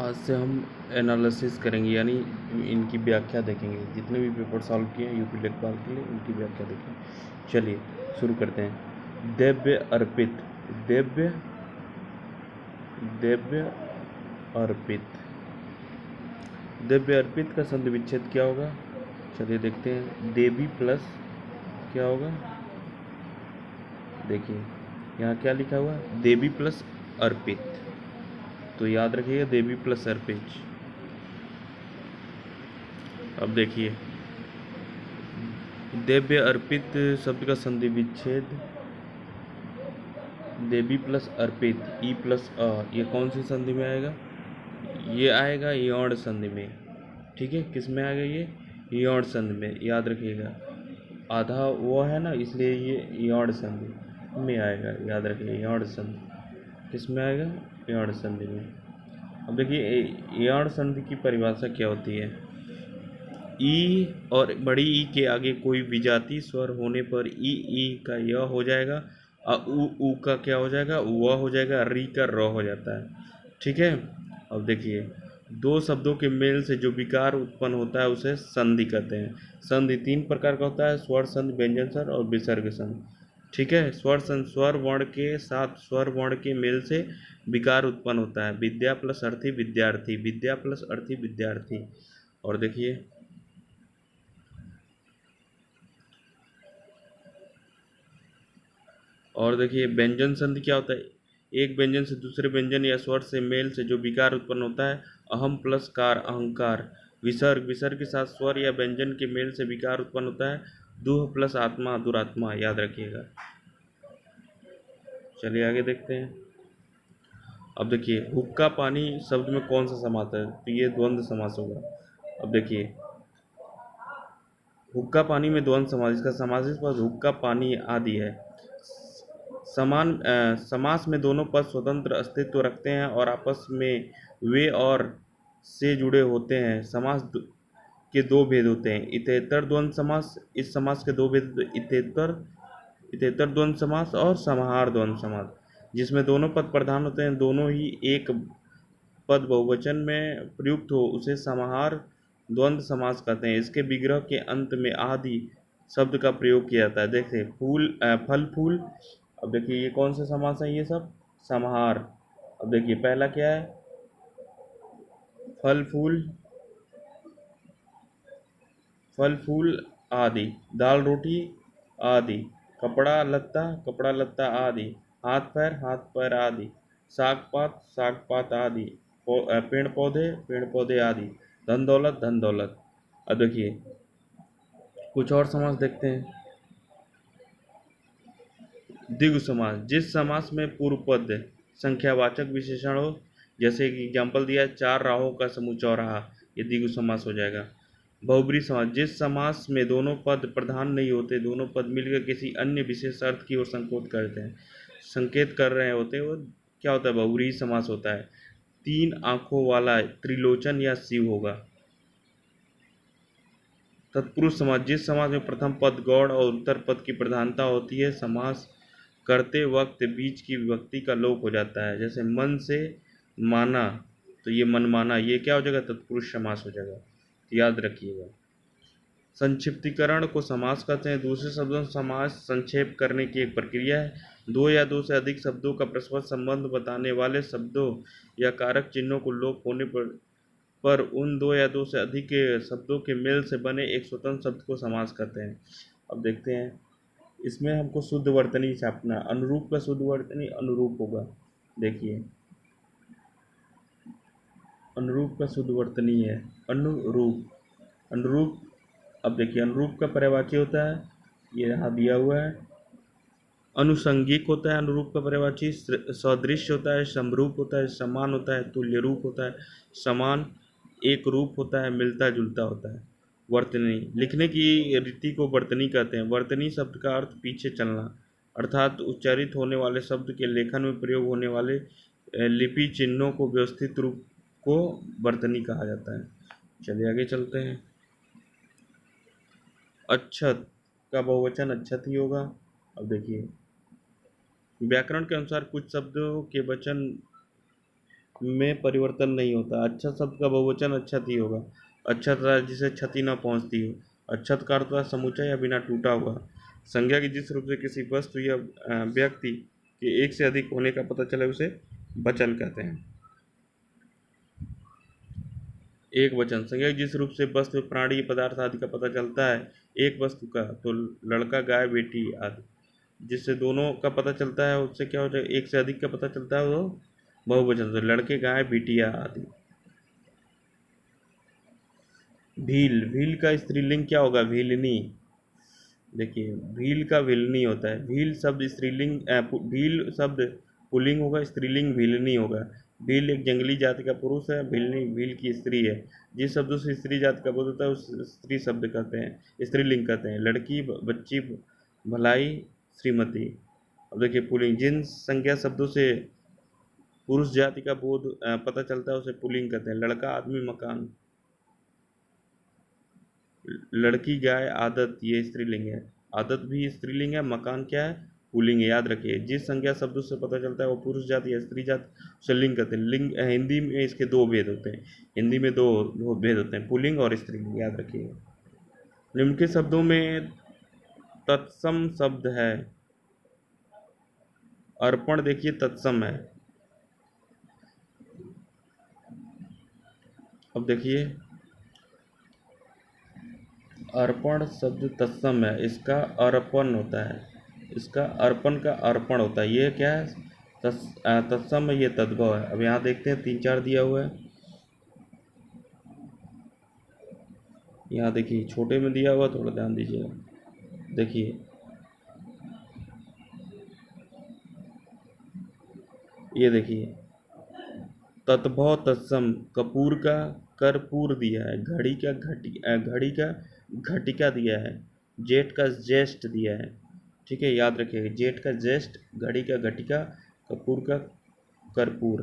आज से हम एनालिसिस करेंगे, यानी इनकी व्याख्या देखेंगे। जितने भी पेपर सॉल्व किए हैं यूपी लेखपाल के लिए, उनकी व्याख्या देखेंगे। चलिए शुरू करते हैं। दिव्य अर्पित, दिव्य दिव्य अर्पित, दिव्य अर्पित का संधि विच्छेद क्या होगा? चलिए देखते हैं। देवी प्लस क्या होगा? देखिए यहाँ क्या लिखा हुआ है, देवी प्लस अर्पित, तो याद रखिएगा देवी प्लस अर्पित। अब देखिए दिव्य अर्पित शब्द का संधि विच्छेद देवी प्लस अर्पित, ई प्लस अ, ये कौन सी संधि में आएगा? ये आएगा यौण संधि में। ठीक है, किस में आएगा? ये यौण संधि में, याद रखिएगा। आधा वो है ना, इसलिए ये यौण संधि में आएगा, याद रखिए। यौण संधि किस में आएगा? यौण संधि में। अब देखिए यौण संधि की परिभाषा क्या होती है। ई और बड़ी ई के आगे कोई विजातीय स्वर होने पर ई का य हो जाएगा, और उ का क्या हो जाएगा? व हो जाएगा, री का र हो जाता है। ठीक है। अब देखिए दो शब्दों के मेल से जो विकार उत्पन्न होता है उसे संधि कहते हैं। संधि तीन प्रकार का होता है, स्वर संधि, व्यंजन संधि और विसर्ग संधि। ठीक है। स्वर संधि स्वर वर्ण के साथ स्वर वर्ण के मेल से विकार उत्पन्न होता है। विद्या प्लस अर्थी विद्यार्थी, विद्या प्लस अर्थी विद्यार्थी। और देखिए व्यंजन संधि क्या होता है? एक व्यंजन से दूसरे व्यंजन या स्वर से मेल से जो विकार उत्पन्न होता है। अहम प्लस कार, अहंकार। विसर्ग, विसर्ग के साथ स्वर या व्यंजन के मेल से विकार उत्पन्न होता है। दुह प्लस आत्मा, दुरात्मा, याद रखिएगा। चलिए आगे देखते हैं। अब देखिए हुक्का पानी शब्द में कौन सा समास है? तो ये द्वंद्व समास होगा। अब देखिए हुक्का पानी में द्वंद्व समास, इसका समास पद हुक्का पानी आदि है। समास में दोनों पद स्वतंत्र अस्तित्व रखते हैं और आपस में वे और से जुड़े होते हैं। समास के दो भेद होते हैं। इतरेतर द्वंद्व समास, इस समास के दो भेद इतरेतर द्वंद्व समास और समाहार द्वंद्व समास, जिसमें दोनों पद प्रधान होते हैं, दोनों ही एक पद बहुवचन में प्रयुक्त हो उसे समाहार द्वंद्व समास कहते हैं। इसके विग्रह के अंत में आदि शब्द का प्रयोग किया जाता है। देखिए फल फूल। अब देखिए ये कौन सा समास है? ये सब समाहार। अब देखिए पहला क्या है? फल फूल आदि, दाल रोटी आदि, कपड़ा लत्ता आदि, हाथ पैर आदि, साग पात आदि, पेड़ पौधे आदि, धन दौलत। अब देखिए कुछ और समास देखते हैं। द्विगु समास, जिस समास में पूर्व पद संख्यावाचक विशेषण हो, जैसे कि एग्जाम्पल दिया है, चार राहों का समूह चौराहा, ये द्विगु समास हो जाएगा। बहुब्रीहि समास, जिस समास में दोनों पद प्रधान नहीं होते, दोनों पद मिलकर किसी अन्य विशेष अर्थ की ओर संकेत कर रहे होते हैं, वो क्या होता है? बहुब्रीहि समास होता है। तीन आंखों वाला त्रिलोचन या शिव होगा। तत्पुरुष समास, जिस समास में प्रथम पद गौड़ और उत्तर पद की प्रधानता होती है, समास करते वक्त बीच की विभक्ति का लोप हो जाता है। जैसे मन से माना, तो ये मन माना, ये क्या हो जाएगा? तत्पुरुष समास हो जाएगा, याद रखिएगा। संक्षिप्तीकरण को समास कहते हैं। दूसरे शब्दों से समास संक्षेप करने की एक प्रक्रिया है। दो या दो से अधिक शब्दों का परस्पर संबंध बताने वाले शब्दों या कारक चिन्हों को लोप होने पर उन दो या दो से अधिक शब्दों के मेल से बने एक स्वतंत्र शब्द को समास कहते हैं। अब देखते हैं, इसमें हमको शुद्ध वर्तनी छापना। अनुरूप का शुद्ध वर्तनी अनुरूप होगा। देखिए अनुरूप का शुद्ध वर्तनी है अनुरूप। अब देखिए अनुरूप का पर्यायवाची होता है, ये यहाँ दिया हुआ है। अनुसंगिक होता है अनुरूप का पर्यायवाची। सदृश होता है, समरूप होता है, समान होता है, तुल्य रूप होता है, समान, एक रूप होता है, मिलता जुलता होता है। वर्तनी, लिखने की रीति को वर्तनी कहते हैं। वर्तनी शब्द का अर्थ पीछे चलना, अर्थात उच्चारित होने वाले शब्द के लेखन में प्रयोग होने वाले लिपि चिन्हों को व्यवस्थित रूप को वर्तनी कहा जाता है। चलिए आगे चलते हैं। अच्छत का बहुवचन अच्छत ही होगा। अब देखिए व्याकरण के अनुसार कुछ शब्दों के वचन में परिवर्तन नहीं होता। अच्छा शब्द का बहुवचन अच्छत ही होगा। अच्छत रहा जिसे क्षति न पहुंचती हो। अच्छत का अर्थ है समूचा या बिना टूटा हुआ। संज्ञा की जिस रूप से किसी वस्तु या व्यक्ति के एक से अधिक होने का पता चले उसे वचन कहते हैं। एक वचन संज्ञा जिस रूप से वस्तु प्राणी पदार्थ आदि का पता चलता है एक वस्तु का, तो लड़का गाय बेटी आदि जिससे दोनों का पता चलता है उससे क्या होता है, एक से अधिक का पता चलता है वो बहुवचन से, लड़के गाय बिटिया आदि। भील, भील का स्त्रीलिंग क्या होगा, भीलनी। देखिए भील का भीलनी होता है। भील शब्द स्त्रीलिंग भील शब्द पुल्लिंग होगा, स्त्रीलिंग भीलनी होगा। भील एक जंगली जाति का पुरुष है, भीलनी भील की स्त्री है। जिस शब्दों से स्त्री जाति का बोध होता है उस स्त्री शब्द कहते हैं, स्त्रीलिंग कहते हैं। लड़की, बच्ची, भलाई, श्रीमती। अब देखिए पुल्लिंग, जिन संज्ञा शब्दों से पुरुष जाति का बोध पता चलता है उसे पुल्लिंग कहते हैं। लड़का, आदमी, मकान। लड़की, गाय, आदत ये स्त्रीलिंग है। आदत भी स्त्रीलिंग है। मकान क्या है, पुल्लिंग है। याद रखिए जिस संज्ञा शब्दों से पता चलता है वो पुरुष जाति या स्त्री जाति उसे लिंग कहते हैं। लिंग हिंदी में इसके दो भेद होते हैं। हिंदी में दो भेद होते हैं, पुल्लिंग और स्त्रीलिंग, याद रखिए। निम्नलिखित शब्दों में तत्सम शब्द है। अर्पण देखिए तत्सम है। अब देखिए अर्पण शब्द तत्सम है, इसका अर्पण होता है, इसका अर्पण का अर्पण होता है। ये क्या है, तत्सम है, ये तद्भव है। अब यहाँ देखते हैं 3-4 दिया हुआ है। यहाँ देखिए छोटे में दिया हुआ, थोड़ा ध्यान दीजिएगा। देखिए ये देखिए तत्भव तत्सम, कपूर का कर्पूर दिया है, घड़ी का घड़ी का घटिका दिया है, जेठ का ज्येष्ठ दिया है। ठीक है, याद रखिएगा, जेठ का ज्येष्ठ, घड़ी का घटिका, कपूर का कर्पूर।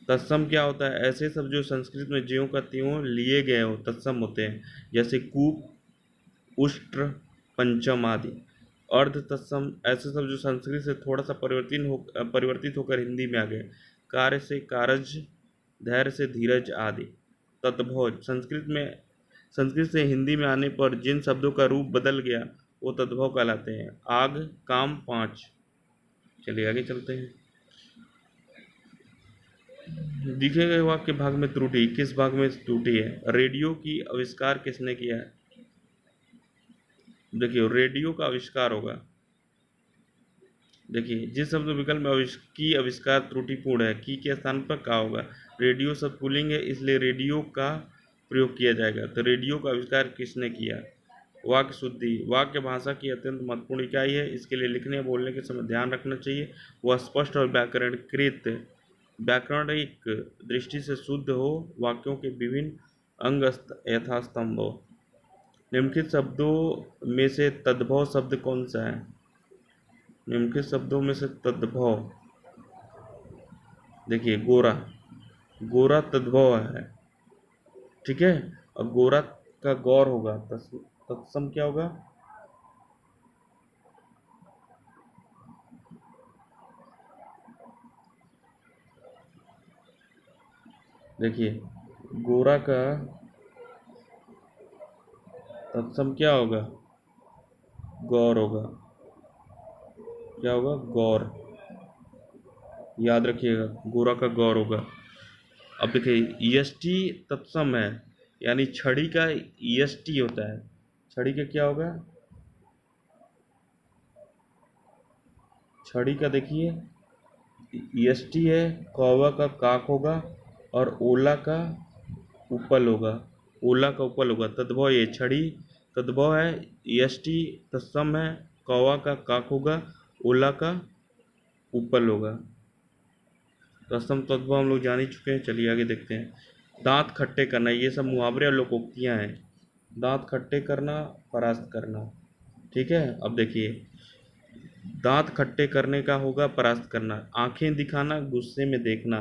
तत्सम क्या होता है, ऐसे शब्द जो संस्कृत में ज्यों का त्यों लिए गए हो तत्सम होते हैं, जैसे कूप, उष्ट्र, पंचम आदि। अर्ध तत्सम ऐसे शब्द जो संस्कृत से थोड़ा सा परिवर्तित होकर हिंदी में आ गए। कार्य से कारज, धैर्य से धीरज आदि। तद्भव संस्कृत से हिंदी में आने पर जिन शब्दों का रूप बदल गया वो तद्भव कहलाते हैं। आग, काम, 5। चलिए आगे चलते हैं। दिखे गए वाक्य भाग में त्रुटि, किस भाग में त्रुटि है। रेडियो की आविष्कार किसने किया है। देखिए रेडियो का आविष्कार होगा। देखिए जिस शब्द विकल्प में की आविष्कार त्रुटिपूर्ण है, की के स्थान पर का होगा। रेडियो शब्द पुल्लिंग है इसलिए रेडियो का प्रयोग किया जाएगा। तो रेडियो का आविष्कार किसने किया। वाक्य शुद्धि, वाक्य भाषा की अत्यंत महत्वपूर्ण इकाई है। इसके लिए लिखने या बोलने के समय ध्यान रखना चाहिए वह स्पष्ट और व्याकरणिक दृष्टि से शुद्ध हो, वाक्यों के विभिन्न अंग यथास्तंभ हो। निम्नलिखित शब्दों में से तद्भव शब्द कौन सा है। निम्नलिखित शब्दों में से तद्भव, देखिए गोरा, गोरा तद्भव है। ठीक है, और गोरा का गौर होगा, तत्सम क्या होगा। देखिए गोरा का तत्सम क्या होगा, गौर होगा। क्या होगा, गौर। याद रखिएगा गोरा का गौर होगा। अब देखिए यष्टि तत्सम है, यानी छड़ी का यष्टि होता है। छड़ी का क्या होगा, छड़ी का देखिए यष्टि है, कौवा का काक होगा और ओला का उपल होगा। ओला का उपल होगा। तद्भव ये छड़ी तद्भव है, यष्टि तत्सम है, कौवा का काक होगा, ओला का उपल होगा। तत्सम तद्भव हम लोग जान ही चुके हैं। चलिए आगे देखते हैं। दांत खट्टे करना, ये सब मुहावरे और लोकोक्तियाँ हैं। दांत खट्टे करना, परास्त करना। ठीक है, अब देखिए दांत खट्टे करने का होगा परास्त करना। आंखें दिखाना, गुस्से में देखना।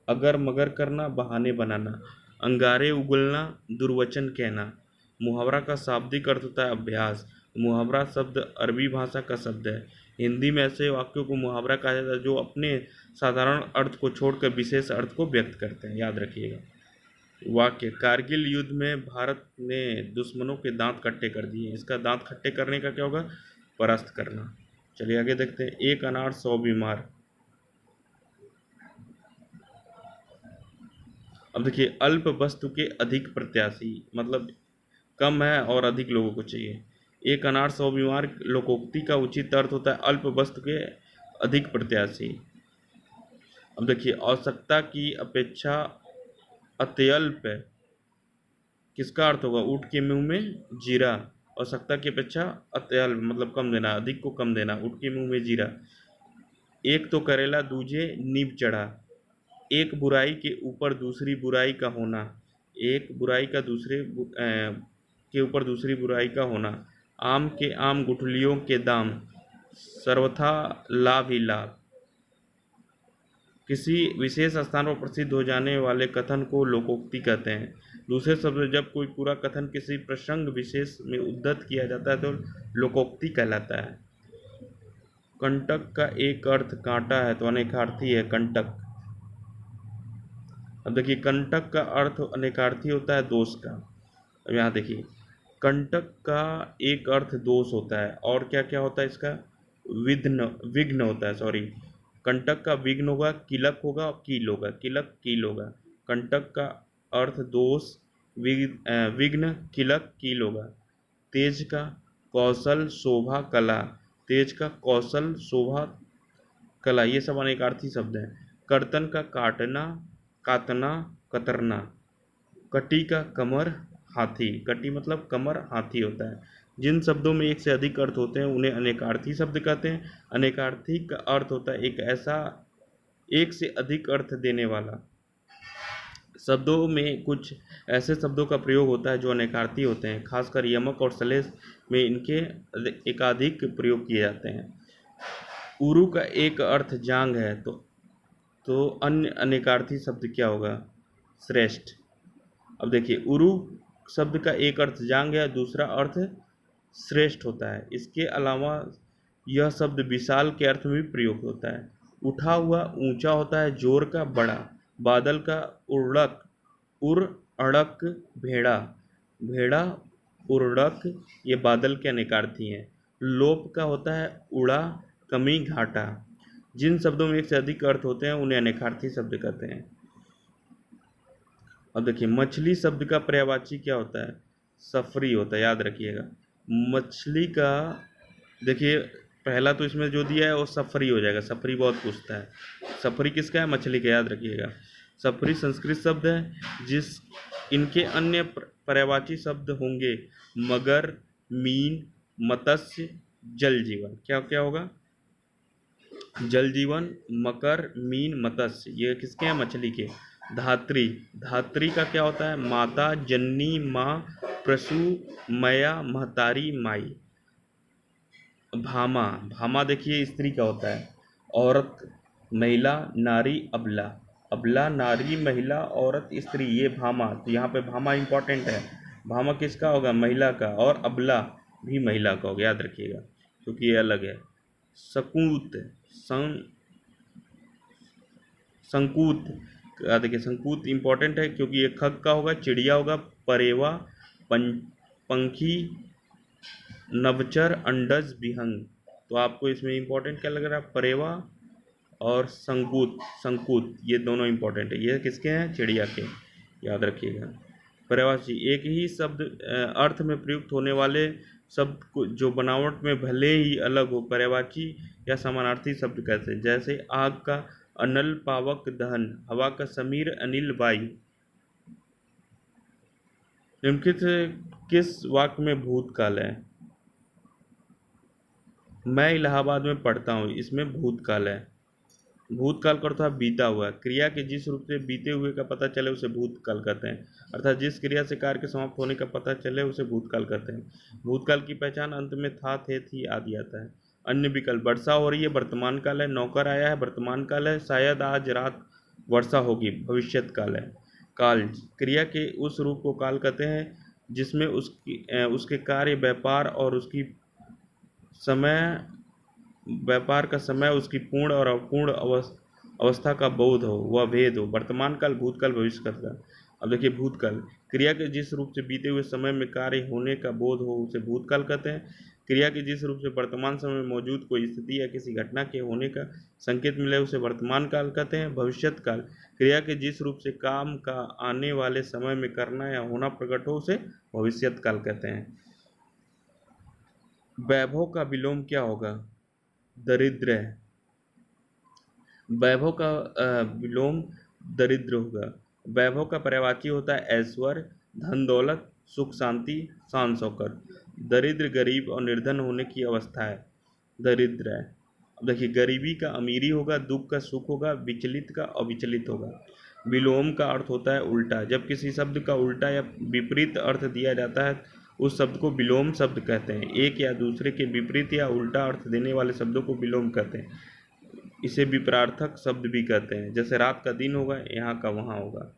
अगर मगर करना, बहाने बनाना। अंगारे उगलना, दुर्वचन कहना। मुहावरा का शाब्दिक अर्थ होता है अभ्यास। मुहावरा शब्द अरबी भाषा का शब्द है। हिंदी में ऐसे वाक्यों को मुहावरा कहा जाता है जो अपने साधारण अर्थ को छोड़कर विशेष अर्थ को व्यक्त करते हैं, याद रखिएगा। वाक्य, कारगिल युद्ध में भारत ने दुश्मनों के दांत खट्टे कर दिए। इसका दांत खट्टे करने का क्या होगा? परास्त करना। चलिए आगे देखते हैं। एक अनार 100 बीमार। अब देखिए, अल्प वस्तु के अधिक प्रत्याशी, मतलब कम है और अधिक लोगों को चाहिए। एक अनार 100 बीमार लोकोक्ति का उचित अर्थ होता है अल्प वस्तु के अधिक प्रत्याशी। अब देखिए, आवश्यकता की अपेक्षा अत्यल्प, किसका अर्थ होगा? ऊँट के मुंह में जीरा। आवश्यकता की अपेक्षा अत्यल्प मतलब कम देना, अधिक को कम देना, ऊँट के मुंह में जीरा। एक तो करेला दूजे नींब चढ़ा। एक बुराई के ऊपर दूसरी बुराई का होना। एक बुराई का के ऊपर दूसरी बुराई का होना। आम के आम गुठलियों के दाम, सर्वथा लाभ ही लाभ। किसी विशेष स्थान पर प्रसिद्ध हो जाने वाले कथन को लोकोक्ति कहते हैं। दूसरे शब्द में जब कोई पूरा कथन किसी प्रसंग विशेष में उद्धत किया जाता है तो लोकोक्ति कहलाता है। कंटक का एक अर्थ कांटा है तो अनेकार्थी है कंटक। अब देखिए, कंटक का अर्थ अनेकार्थी होता है दोष का। अब यहाँ देखिए, कंटक का एक अर्थ दोष होता है और क्या क्या होता है इसका? विघ्न होता है, सॉरी। कंटक का विघ्न होगा, किलक होगा और कील होगा, किलक कील होगा। कंटक का अर्थ दोष, विघ्न, किलक, कील होगा। तेज का कौशल, शोभा, कला। तेज का कौशल, शोभा, कला, ये सब अनेकार्थी शब्द हैं। कर्तन का काटना, कातना, कतरना। कटी का कमर, हाथी। कटी मतलब कमर, हाथी होता है। जिन शब्दों में एक से अधिक अर्थ होते हैं उन्हें अनेकार्थी शब्द कहते हैं। अनेकार्थी का अर्थ होता है एक ऐसा एक से अधिक अर्थ देने वाला। शब्दों में कुछ ऐसे शब्दों का प्रयोग होता है जो अनेकार्थी होते हैं, खासकर यमक और श्लेष में इनके एकाधिक प्रयोग किए जाते हैं। उरु का एक अर्थ जांग है तो अन्य अनेकार्थी शब्द क्या होगा? श्रेष्ठ। अब देखिए, उरु शब्द का एक अर्थ जांग है, दूसरा अर्थ श्रेष्ठ होता है। इसके अलावा यह शब्द विशाल के अर्थ में भी प्रयोग होता है। उठा हुआ ऊंचा होता है, जोर का बड़ा। बादल का उड़क, उर अड़क, भेड़ा। भेड़ा, उड़क, ये बादल के अनेकार्थी हैं। लोप का होता है उड़ा, कमी, घाटा। जिन शब्दों में एक से अधिक अर्थ होते हैं उन्हें अनेकार्थी शब्द कहते हैं। अब देखिए, मछली शब्द का पर्यायवाची क्या होता है? सफरी होता है, याद रखिएगा। मछली का देखिए, पहला तो इसमें जो दिया है वो सफरी हो जाएगा, सफरी बहुत पूछता है। सफरी किसका है? मछली का, याद रखिएगा। सफरी संस्कृत शब्द है जिस इनके अन्य पर्यायवाची शब्द होंगे मगर, मीन, मत्स्य, जल जीवन। क्या क्या होगा? जल जीवन, मकर, मीन, मत्स्य, ये किसके हैं? मछली के। धात्री, धात्री का क्या होता है? माता, जननी, माँ, प्रसू, मया, महतारी, माई। भामा, भामा देखिए स्त्री का होता है। औरत, महिला, नारी, अबला। अबला, नारी, महिला, औरत, स्त्री, ये भामा। तो यहाँ पे भामा इंपॉर्टेंट है। भामा किसका होगा? महिला का। और अबला भी महिला का होगा, याद रखिएगा, क्योंकि ये अलग है। सकूत, संकूत, देखिए संकूत इंपॉर्टेंट है क्योंकि ये खग का होगा, चिड़िया होगा। परेवा, पंखी, नवचर, अंडज, विहंग। तो आपको इसमें इंपॉर्टेंट क्या लग रहा है? परेवा और संकूत, संकूत, ये दोनों इंपॉर्टेंट है। ये किसके हैं? चिड़िया के, याद रखिएगा। पर्यायवाची, एक ही शब्द अर्थ में प्रयुक्त होने वाले शब्द को जो बनावट में भले ही अलग हो पर्यायवाची या समानार्थी शब्द कहते हैं। जैसे आग का अनल, पावक, दहन। हवा का समीर, अनिल, वायु। निम्नलिखित किस वाक्य में भूतकाल है? मैं इलाहाबाद में पढ़ता हूँ, इसमें भूतकाल है। भूतकाल का अर्थ है बीता हुआ। क्रिया के जिस रूप से बीते हुए का पता चले उसे भूतकाल कहते हैं, अर्थात जिस क्रिया से कार्य के समाप्त होने का पता चले उसे भूतकाल कहते हैं। भूतकाल की पहचान अंत में था, थे, थी आदि आता है। अन्य विकल्प, वर्षा हो रही है, वर्तमान काल है। नौकर आया है, वर्तमान काल है। शायद आज रात वर्षा होगी, भविष्यत काल है। काल, क्रिया के उस रूप को काल कहते हैं जिसमें उसके कार्य, व्यापार और उसकी समय व्यापार का समय उसकी पूर्ण और अपूर्ण अवस्था का बोध हो, वह भेद हो। वर्तमान काल, भूतकाल, भविष्य काल। अब देखिए भूतकाल, क्रिया के जिस रूप से बीते हुए समय में कार्य होने का बोध हो उसे भूतकाल कहते हैं। क्रिया के जिस रूप से वर्तमान समय में मौजूद कोई स्थिति या किसी घटना के होने का संकेत मिले उसे वर्तमान काल कहते हैं। भविष्यत काल, क्रिया के जिस रूप से काम का आने वाले समय में करना या होना प्रकट हो उसे भविष्यत काल कहते हैं। वैभव का विलोम क्या होगा? दरिद्र। वैभव का विलोम दरिद्र होगा। वैभव का पर्यायवाची होता है ऐश्वर्य, धन दौलत, सुख शांति, शान शौकत। दरिद्र गरीब और निर्धन होने की अवस्था है, दरिद्र है। अब देखिए गरीबी का अमीरी होगा, दुख का सुख होगा, विचलित का अविचलित होगा। विलोम का अर्थ होता है उल्टा। जब किसी शब्द का उल्टा या विपरीत अर्थ दिया जाता है उस शब्द को विलोम शब्द कहते हैं। एक या दूसरे के विपरीत या उल्टा अर्थ देने वाले शब्दों को विलोम कहते हैं। इसे विपरार्थक शब्द भी कहते हैं। जैसे रात का दिन होगा, यहाँ का वहाँ होगा।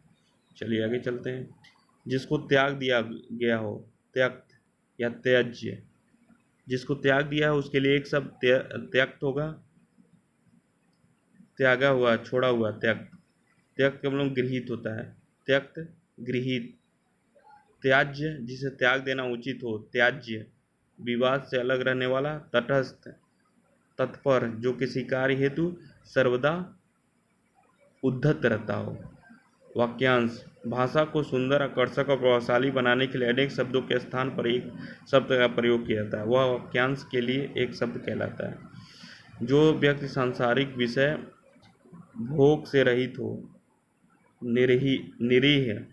चलिए आगे चलते हैं। जिसको त्याग दिया गया हो, त्यक्त या त्याज्य। जिसको त्याग दिया है उसके लिए एक शब्द त्यक्त होगा, त्यागा हुआ, छोड़ा हुआ, त्यक्त। त्यक्त का मतलब गृहीत होता है, त्यक्त गृहीत। त्याज्य, जिसे त्याग देना उचित हो, त्याज्य। विवाद से अलग रहने वाला, तटस्थ। तत्पर, जो किसी कार्य हेतु सर्वदा उद्धत रहता हो। वाक्यांश, भाषा को सुंदर, आकर्षक और प्रभावशाली बनाने के लिए अनेक शब्दों के स्थान पर एक शब्द का प्रयोग किया जाता है, वह वाक्यांश के लिए एक शब्द कहलाता है। जो व्यक्ति सांसारिक विषय भोग से रहित हो, निरीह।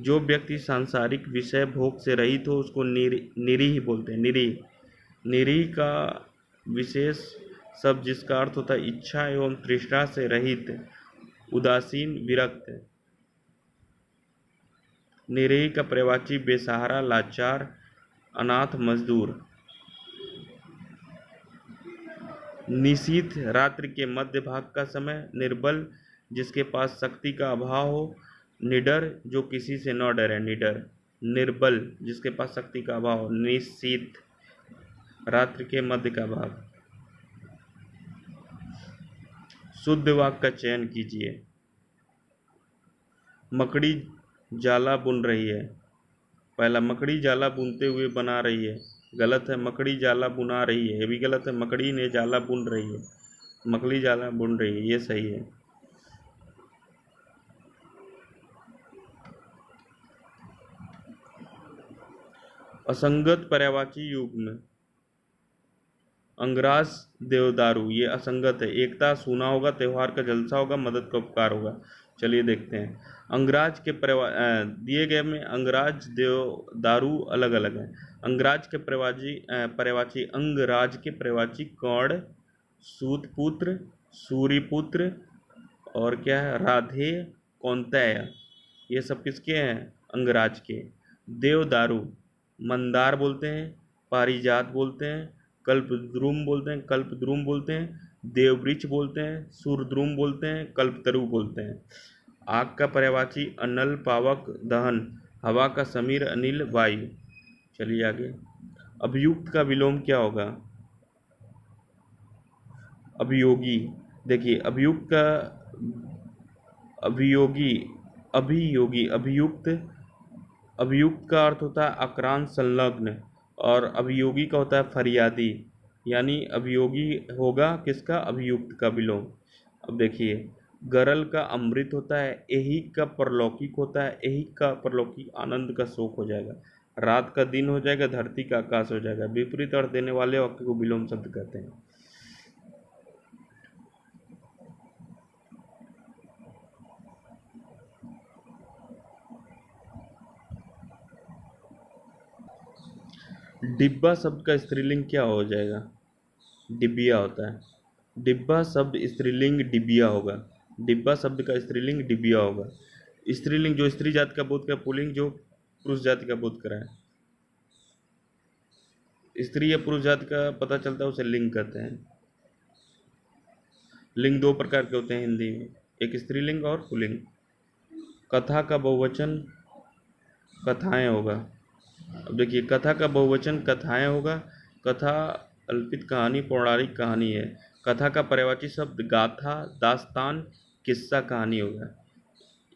जो व्यक्ति सांसारिक विषय भोग से रहित हो उसको निरीह बोलते हैं, निरीह। निरीह का विशेष शब्द जिसका अर्थ होता है इच्छा एवं तृष्णा से रहित, उदासीन, विरक्त। निरीह का पर्यायवाची बेसहारा, लाचार, अनाथ, मजदूर। निशीथ, रात्रि के मध्य भाग का समय। निर्बल, जिसके पास शक्ति का अभाव हो। निडर, जो किसी से न डरे, निडर। निर्बल, जिसके पास शक्ति का अभाव हो। निशीथ, रात्रि के मध्य का भाग। शुद्ध वाक्य का चयन कीजिए। मकड़ी जाला बुन रही है। पहला, मकड़ी जाला बुनते हुए बना रही है, गलत है। मकड़ी जाला बुना रही है, ये भी गलत है। मकड़ी ने जाला बुन रही है, मकड़ी जाला बुन रही है, ये सही है। असंगत पर्यायवाची युग्म। अंगराज, देवदारू, ये असंगत है। एकता, सूना होगा। त्योहार का जलसा होगा। मदद का उपकार होगा। चलिए देखते हैं। अंगराज के दिए गए में अंगराज, देवदारू अलग अलग है। अंगराज के पर्यायवाची अंगराज के पर्यायवाची कर्ण, सूतपुत्र, सूर्यपुत्र और क्या है, राधे, कौंतेय, ये सब किसके हैं? अंगराज के। देवदारू मंदार बोलते हैं, पारिजात बोलते हैं, कल्पद्रुम बोलते हैं, कल्पद्रुम बोलते हैं, देववृक्ष बोलते हैं, सूरद्रुम बोलते हैं, कल्पतरु बोलते हैं। आग का पर्यायवाची अनल, पावक, दहन। हवा का समीर, अनिल, वायु। चलिए आगे। अभियुक्त का विलोम क्या होगा? अभियोगी। देखिए अभियुक्त का अभियोगी, अभियोगी, अभियुक्त। अभियुक्त का अर्थ होता है आक्रांत, संलग्न, और अभियोगी का होता है फरियादी। यानी अभियोगी होगा किसका? अभियुक्त का विलोम। अब देखिए, गरल का अमृत होता है, ऐहिक का परलौकिक होता है, ऐहिक का परलौकिक आनंद का शोक हो जाएगा, रात का दिन हो जाएगा, धरती का आकाश हो जाएगा। विपरीत अर्थ देने वाले वाक्य को विलोम शब्द कहते हैं। डिब्बा शब्द का स्त्रीलिंग क्या हो जाएगा? डिबिया होता है। डिब्बा शब्द स्त्रीलिंग डिबिया होगा। डिब्बा शब्द का स्त्रीलिंग डिबिया होगा। स्त्रीलिंग जो स्त्री जाति का बोध करे, पुल्लिंग जो पुरुष जाति का बोध कराए। स्त्री या पुरुष जाति का पता चलता है उसे लिंग कहते हैं। लिंग दो प्रकार के होते हैं हिंदी में, एक स्त्रीलिंग और पुल्लिंग। कथा का बहुवचन कथाएं होगा। अब देखिए, कथा का बहुवचन कथाएं होगा। कथा अल्पित कहानी पौराणिक कहानी है। कथा का पर्यायवाची शब्द गाथा, दास्तान, किस्सा, कहानी होगा।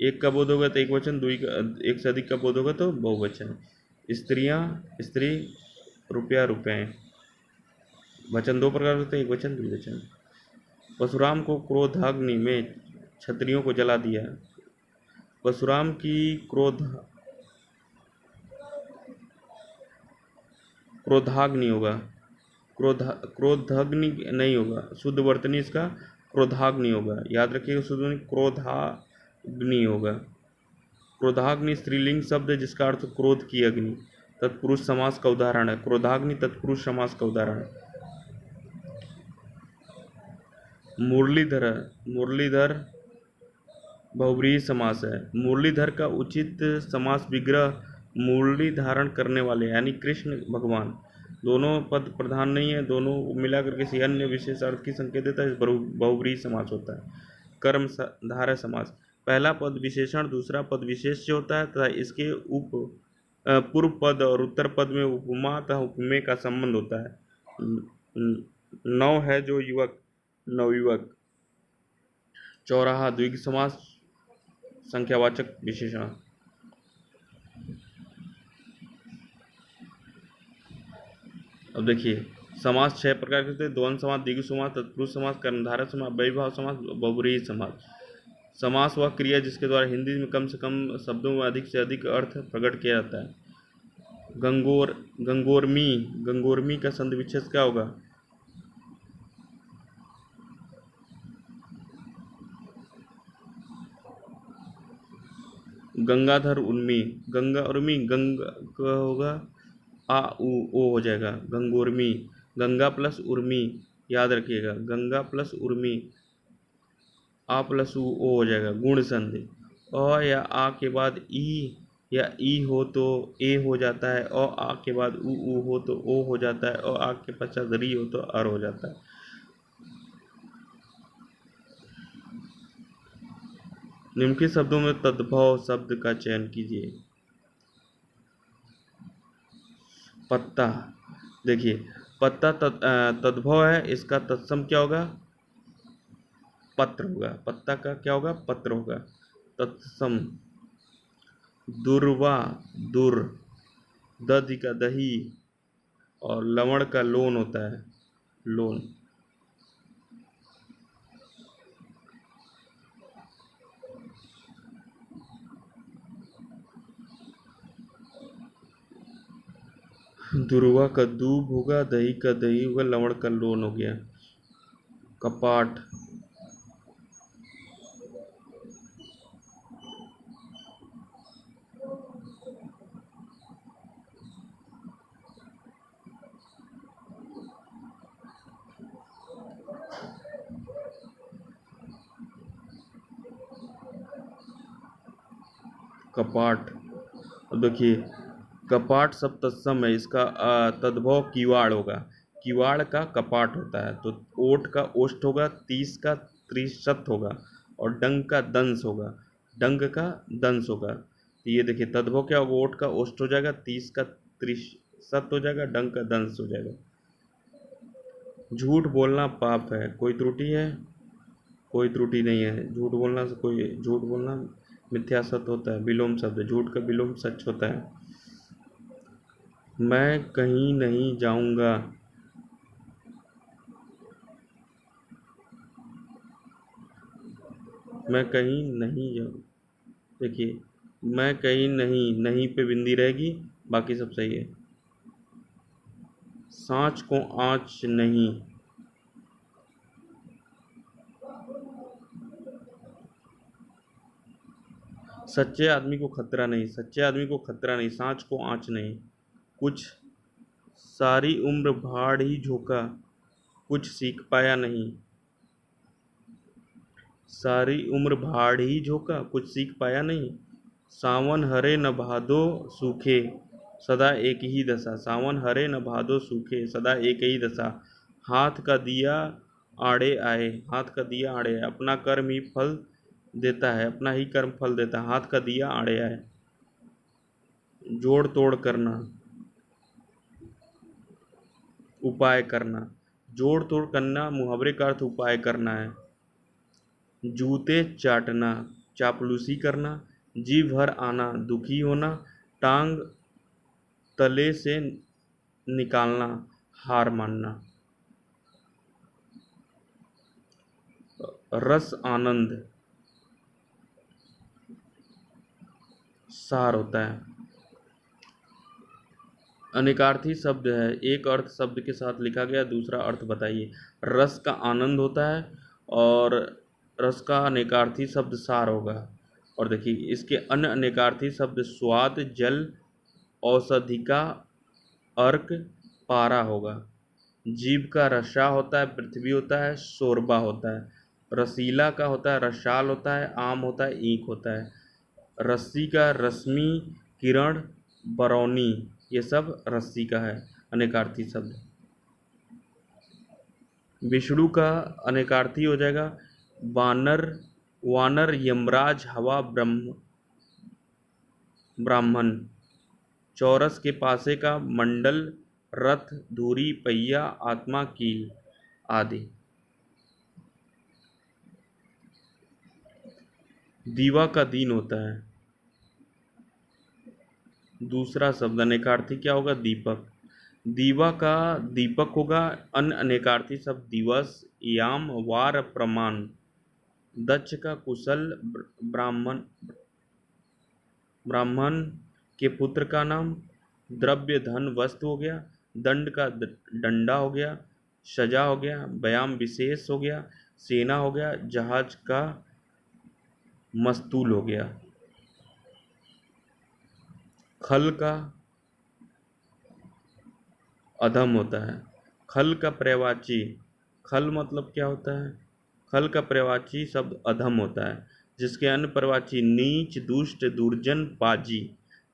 एक का बोध होगा तो एक वचन, दुई का एक से अधिक का बोध होगा तो बहुवचन। स्त्रियां, स्त्री, रुपया, रुपए। वचन दो प्रकार होते हैं, एक वचन, द्विवचन। परशुराम को क्रोधाग्नि में क्षत्रियों को जला दिया। परशुराम की क्रोधाग्नि होगा, क्रोधाग्नि नहीं होगा, शुद्ध वर्तनी इसका क्रोधाग्नि होगा। याद रखिएगा, शुद्ध क्रोधाग्नि होगा। क्रोधाग्नि स्त्रीलिंग शब्द है जिसका अर्थ क्रोध की अग्नि। तत्पुरुष समास का उदाहरण है। क्रोधाग्नि तत्पुरुष समास का उदाहरण है। मुरलीधर, मुरलीधर बहुव्रीहि समास है। मुरलीधर का उचित समास विग्रह मुरली धारण करने वाले यानी कृष्ण भगवान। दोनों पद प्रधान नहीं है, दोनों मिलाकर किसी अन्य विशेष अर्थ की संकेत देता है, बहुव्रीहि समास होता है। कर्मधारय समास, पहला पद विशेषण, दूसरा पद विशेष्य होता है तथा इसके पूर्व पद और उत्तर पद में उपमा तथा उपमेय का संबंध होता है। नौ है जो युवक, नवयुवक। चौराहा द्विगु समास, संख्यावाचक विशेषण। अब देखिए, समास 6 प्रकार के होते हैं। द्वंद्व समास, द्विगु समास, तत्पुरुष समास, कर्मधारय समास, वैभव समास, बहुव्रीहि समास। समास वह क्रिया जिसके द्वारा हिंदी में कम से कम शब्दों में अधिक से अधिक अर्थ प्रकट किया जाता है। गंगोर्मी, गंगोर्मी का संधि विच्छेद क्या होगा? गंगाधर उर्मी, गंगा उर्मी, गंगा का होगा आ उ ओ हो जाएगा, गंगोर्मी। गंगा प्लस उर्मी, याद रखिएगा, गंगा प्लस उर्मी, आ प्लस उ ओ हो जाएगा, गुण संधि। अ या आ के बाद ई या ई हो तो ए हो जाता है, और आ के बाद उ हो तो ओ हो जाता है, और आ के पश्चात री हो तो अर हो जाता है। निम्नलिखित शब्दों में तद्भव शब्द का चयन कीजिए। पत्ता, देखिए पत्ता तद्भव है, इसका तत्सम क्या होगा? पत्र होगा। पत्ता का क्या होगा? पत्र होगा। तत्सम। दुर्वा, दुर, दधि का दही, और लवण का लोन होता है, लोन। दुर्वा का दूब होगा, दही का दही होगा, लवण का लोन हो गया। कपाट, कपाट। अब देखिए, कपाट सब तत्सम है, इसका तद्भव किवाड़ होगा। किवाड़ का कपाट होता है, तो ओट का ओष्ठ होगा, तीस का त्रिशत होगा, और डंग का दंस होगा, डंग का दंस होगा। तो ये देखिए, तद्भव क्या होगा? ओट का ओष्ठ हो जाएगा, तीस का त्रिशत हो जाएगा, डंग का दंस हो जाएगा। झूठ बोलना पाप है, कोई त्रुटि है? कोई त्रुटि नहीं है। झूठ बोलना से कोई, झूठ बोलना मिथ्या सत्य होता है, विलोम शब्द है, झूठ का विलोम सच होता है। मैं कहीं नहीं जाऊंगा, मैं कहीं नहीं जाऊँ। देखिए, मैं कहीं नहीं, नहीं पे बिंदी रहेगी, बाकी सब सही है। सांच को आँच नहीं, सच्चे आदमी को खतरा नहीं, सच्चे आदमी को खतरा नहीं, सांच को आँच नहीं। कुछ सारी उम्र भाड़ ही झोंका, कुछ सीख पाया नहीं। सारी उम्र भाड़ ही झोंका, कुछ सीख पाया नहीं। सावन हरे न भादो सूखे, सदा एक ही दशा। सावन हरे न भादो सूखे, सदा एक ही दशा। हाथ का दिया आड़े आए, हाथ का दिया आड़े आए, अपना कर्म ही फल देता है, अपना ही कर्म फल देता है। हाथ का दिया आड़े आए। जोड़ तोड़ करना, उपाय करना। जोड़ तोड़ करना, मुहावरे का अर्थ उपाय करना है। जूते चाटना, चापलूसी करना। जी भर आना, दुखी होना। टांग तले से निकालना, हार मानना। रस आनंद सार होता है। अनेकार्थी शब्द है, एक अर्थ शब्द के साथ लिखा गया, दूसरा अर्थ बताइए। रस का आनंद होता है और रस का अनेकार्थी शब्द सार होगा। और देखिए इसके अन्य अनेकार्थी शब्द स्वाद, जल, औषधि का, अर्क, पारा होगा। जीव का रसा होता है, पृथ्वी होता है, शोरबा होता है। रसीला का होता है, रसाल होता है, आम होता है, ईंख होता है। रस्सी का रश्मि, किरण, बरौनी, ये सब रस्सी का है अनेकार्थी शब्द। विष्णु का अनेकार्थी हो जाएगा वानर, वानर, यमराज, हवा, ब्राह्मण। चौरस के पासे का मंडल, रथ, धुरी, पहिया, आत्मा, कील आदि। दीवा का दीन होता है। दूसरा शब्द अनेकार्थी क्या होगा? दीपक। दीवा का दीपक होगा। अन्य अनेकार्थी शब्द दिवस, याम, वार, प्रमाण। दक्ष का कुशल, ब्राह्मण, ब्राह्मण के पुत्र का नाम। द्रव्य धन वस्तु हो गया। दंड का डंडा हो गया। सजा हो गया। व्यायाम विशेष हो गया। सेना हो गया। जहाज का मस्तूल हो गया। खल का अधम होता है। खल का पर्यायवाची, खल मतलब क्या होता है? खल का पर्यायवाची शब्द अधम होता है, जिसके अन्य पर्यायवाची नीच, दुष्ट, दुर्जन, पाजी।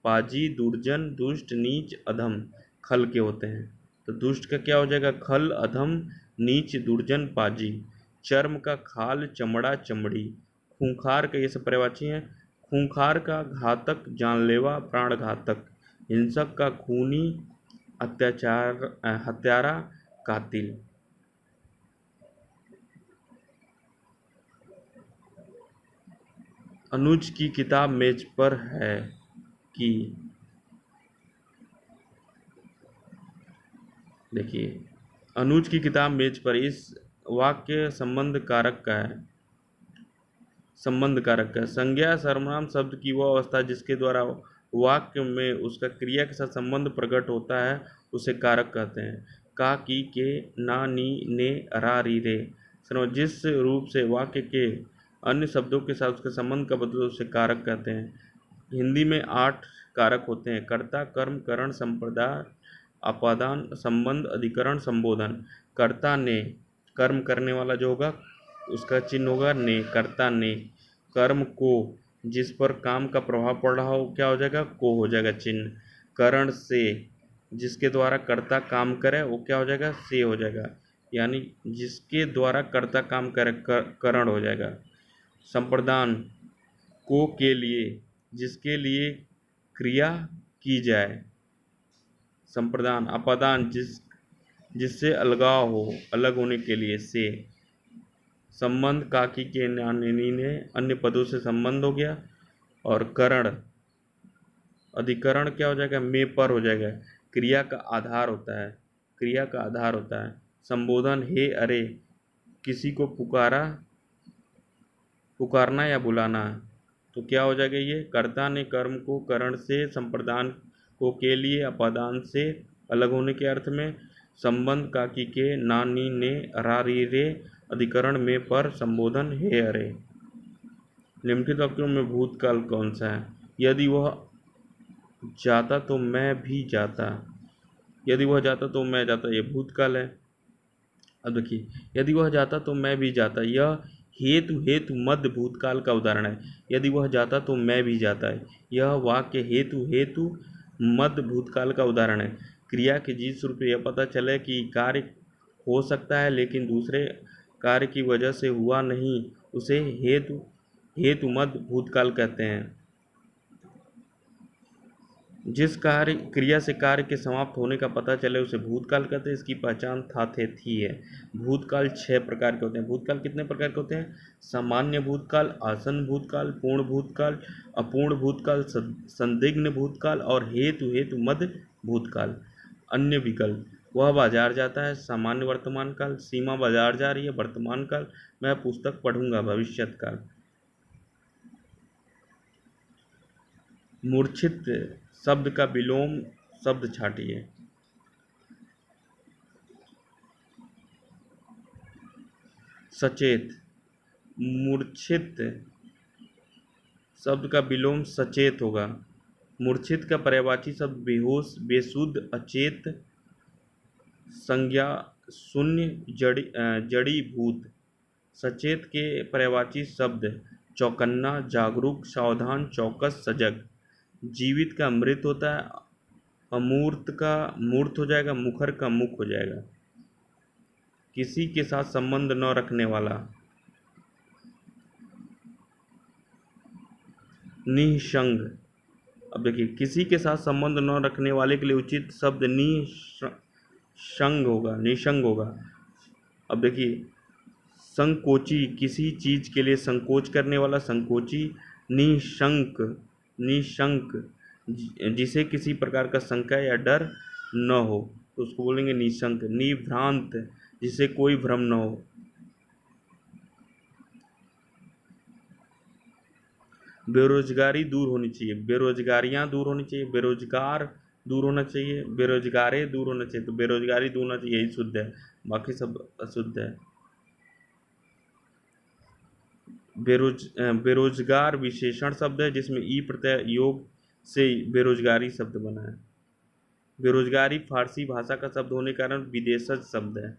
पाजी, दुर्जन, दुष्ट, नीच, अधम खल के होते हैं। तो दुष्ट का क्या हो जाएगा? खल, अधम, नीच, दुर्जन, पाजी। चर्म का खाल, चमड़ा, चमड़ी। खूंखार का ये सब पर्यायवाची हैं। खूंखार का घातक, जानलेवा, प्राणघातक। हिंसक का खूनी, हत्यारा, कातिल। अनुज की किताब मेज पर है कि, देखिए अनुज की किताब मेज पर, इस वाक्य संबंध कारक का है। संबंध कारक का संज्ञा सर्वनाम शब्द की वह अवस्था जिसके द्वारा वाक्य में उसका क्रिया के साथ संबंध प्रकट होता है उसे कारक कहते हैं। का, की, के, ना, नी, ने, रा, री, रे। जिस रूप से वाक्य के अन्य शब्दों के साथ उसके संबंध का बदल उसे कारक कहते हैं। हिंदी में 8 कारक होते हैं: कर्ता, कर्म, करण, संप्रदाय, अपादान, संबंध, अधिकरण, संबोधन। कर्ता ने, कर्म करने वाला जो होगा उसका चिन्ह होगा ने, कर्ता ने। कर्म को, जिस पर काम का प्रभाव पड़ रहा हो क्या हो जाएगा? को हो जाएगा चिन्ह। करण से, जिसके द्वारा कर्ता काम करे वो क्या हो जाएगा? से हो जाएगा, यानी जिसके द्वारा कर्ता काम करे करण हो जाएगा। संप्रदान, को, के लिए, जिसके लिए क्रिया की जाए, संप्रदान। अपादान, जिससे अलगाव हो, अलग होने के लिए, से। संबंध, काकी, के, नानी ने, अन्य पदों से संबंध हो गया। और करण, अधिकरण क्या हो जाएगा? में, पर हो जाएगा, क्रिया का आधार होता है, क्रिया का आधार होता है। संबोधन, हे, अरे, किसी को पुकारना या बुलाना, तो क्या हो जाएगा? ये कर्ता ने कर्म को करण से, संप्रदान को के लिए, अपादान से अलग होने के अर्थ में, संबंध, काकी, के, नानी ने, रा, री, रे, अधिकरण में, पर, संबोधन, हे, अरे। निम्नलिखित वाक्यों में भूतकाल कौन सा है? यदि वह जाता तो मैं भी जाता। यदि वह जाता तो मैं जाता, यह भूतकाल है। अब देखिए, यदि वह जाता तो मैं भी जाता, यह हेतु मध्य भूतकाल का उदाहरण है। यदि वह जाता तो मैं भी जाता है, यह वाक्य हेतु मध्य भूतकाल का उदाहरण है। क्रिया के जिस रूप में यह पता चले कि कार्य हो सकता है लेकिन दूसरे कार्य की वजह से हुआ नहीं, उसे हेतु मध्य भूतकाल कहते हैं। जिस कार्य क्रिया से कार्य के समाप्त होने का पता चले उसे भूतकाल कहते हैं। इसकी पहचान था थे थी है। भूतकाल 6 प्रकार के होते हैं। भूतकाल कितने प्रकार के होते हैं? सामान्य भूतकाल, आसन भूतकाल, पूर्ण भूतकाल, अपूर्ण भूतकाल, संदिग्ध भूतकाल और हेतु मध्य भूतकाल। अन्य विकल्प: वह बाजार जाता है, सामान्य वर्तमान काल, सीमा बाजार जा रही है, वर्तमान काल, मैं पुस्तक पढ़ूंगा, भविष्यत काल। मूर्छित शब्द का विलोम शब्द छाटिए। सचेत। मूर्छित शब्द का विलोम सचेत होगा। मूर्छित का पर्यायवाची शब्द बेहोश, बेसुध, अचेत, संज्ञा शून्य, जड़ी भूत। सचेत के पर्यायवाची शब्द चौकन्ना, जागरूक, सावधान, चौकस, सजग। जीवित का मृत होता है, अमूर्त का मूर्त हो जाएगा, मुखर का मुख हो जाएगा। किसी के साथ संबंध न रखने वाला, निःसंग। अब देखिए, किसी के साथ संबंध न रखने वाले के लिए उचित शब्द निःसंग होगा। अब देखिए, संकोची, किसी चीज के लिए संकोच करने वाला, संकोची। निशंक, जिसे किसी प्रकार का शंका या डर न हो तो उसको बोलेंगे निशंक। निभ्रांत, जिसे कोई भ्रम न हो। बेरोजगारी दूर होनी चाहिए, बेरोजगारियां दूर होनी चाहिए, बेरोजगार दूर होना चाहिए, बेरोजगारे दूर होना चाहिए। तो बेरोजगारी दूर होना चाहिए, यही शुद्ध है, बाकी सब अशुद्ध है। बेरोजगार विशेषण शब्द है जिसमें ई प्रत्यय योग से बेरोजगारी शब्द बना है। बेरोजगारी फारसी भाषा का शब्द होने के कारण विदेशज शब्द है।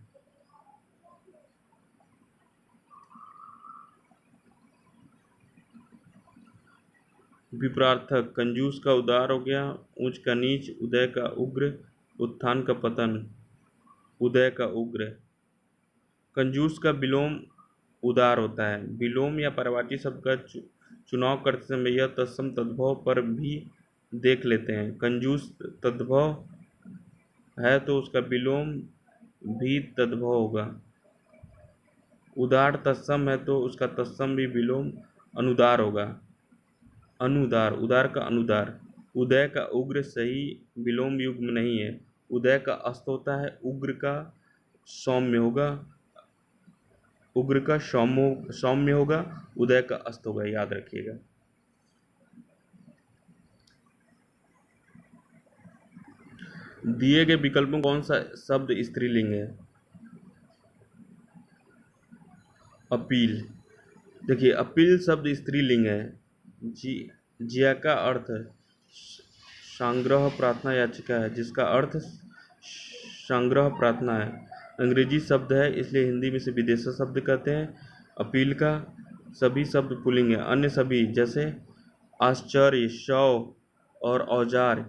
विपरार्थक: कंजूस का उदार हो गया, ऊंच का नीच, उदय का उग्र, उत्थान का पतन, उदय का उग्र। कंजूस का विलोम उदार होता है। विलोम या पर्यायवाची शब्द का चुनाव करते समय यह तत्सम तद्भव पर भी देख लेते हैं। कंजूस तद्भव है तो उसका विलोम भी तद्भव होगा। उदार तत्सम है तो उसका तत्सम भी विलोम अनुदार होगा। अनुदार, उदार का अनुदार। उदय का उग्र सही विलोम युग्म नहीं है। उदय का अस्त होता है, उग्र का सौम्य होगा, उग्र का सौम्य होगा, उदय का अस्त होगा, याद रखिएगा। दिए गए विकल्पों में कौन सा शब्द स्त्रीलिंग है? अपील। देखिए, अपील शब्द स्त्रीलिंग है। जिया का अर्थ संग्रह प्रार्थना याचिका है, जिसका अर्थ संग्रह प्रार्थना है। अंग्रेजी शब्द है इसलिए हिंदी में इसे विदेशी शब्द कहते हैं। अपील का सभी शब्द पुल्लिंग है। अन्य सभी जैसे आश्चर्य, शव और औजार,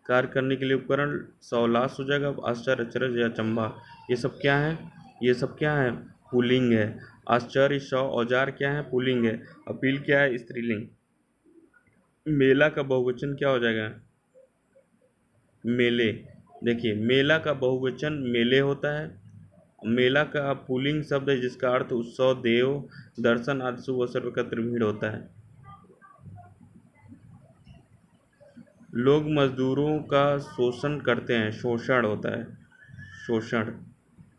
कार्य करने के लिए उपकरण, सौलास हो जाएगा। आश्चर्य, अचरज या चंबा, ये सब क्या है? ये सब क्या है? पुल्लिंग है। आश्चर्य, शव, औजार क्या है? पुल्लिंग है। अपील क्या है? स्त्रीलिंग। मेला का बहुवचन क्या हो जाएगा? मेले। देखिए, मेला का बहुवचन मेले होता है। मेला का पुल्लिंग शब्द है जिसका अर्थ उत्सव, देव दर्शन आदि शुभ अवसर पर एकत्र भीड़ होता है। लोग मजदूरों का शोषण करते हैं, शोषण होता है, शोषण।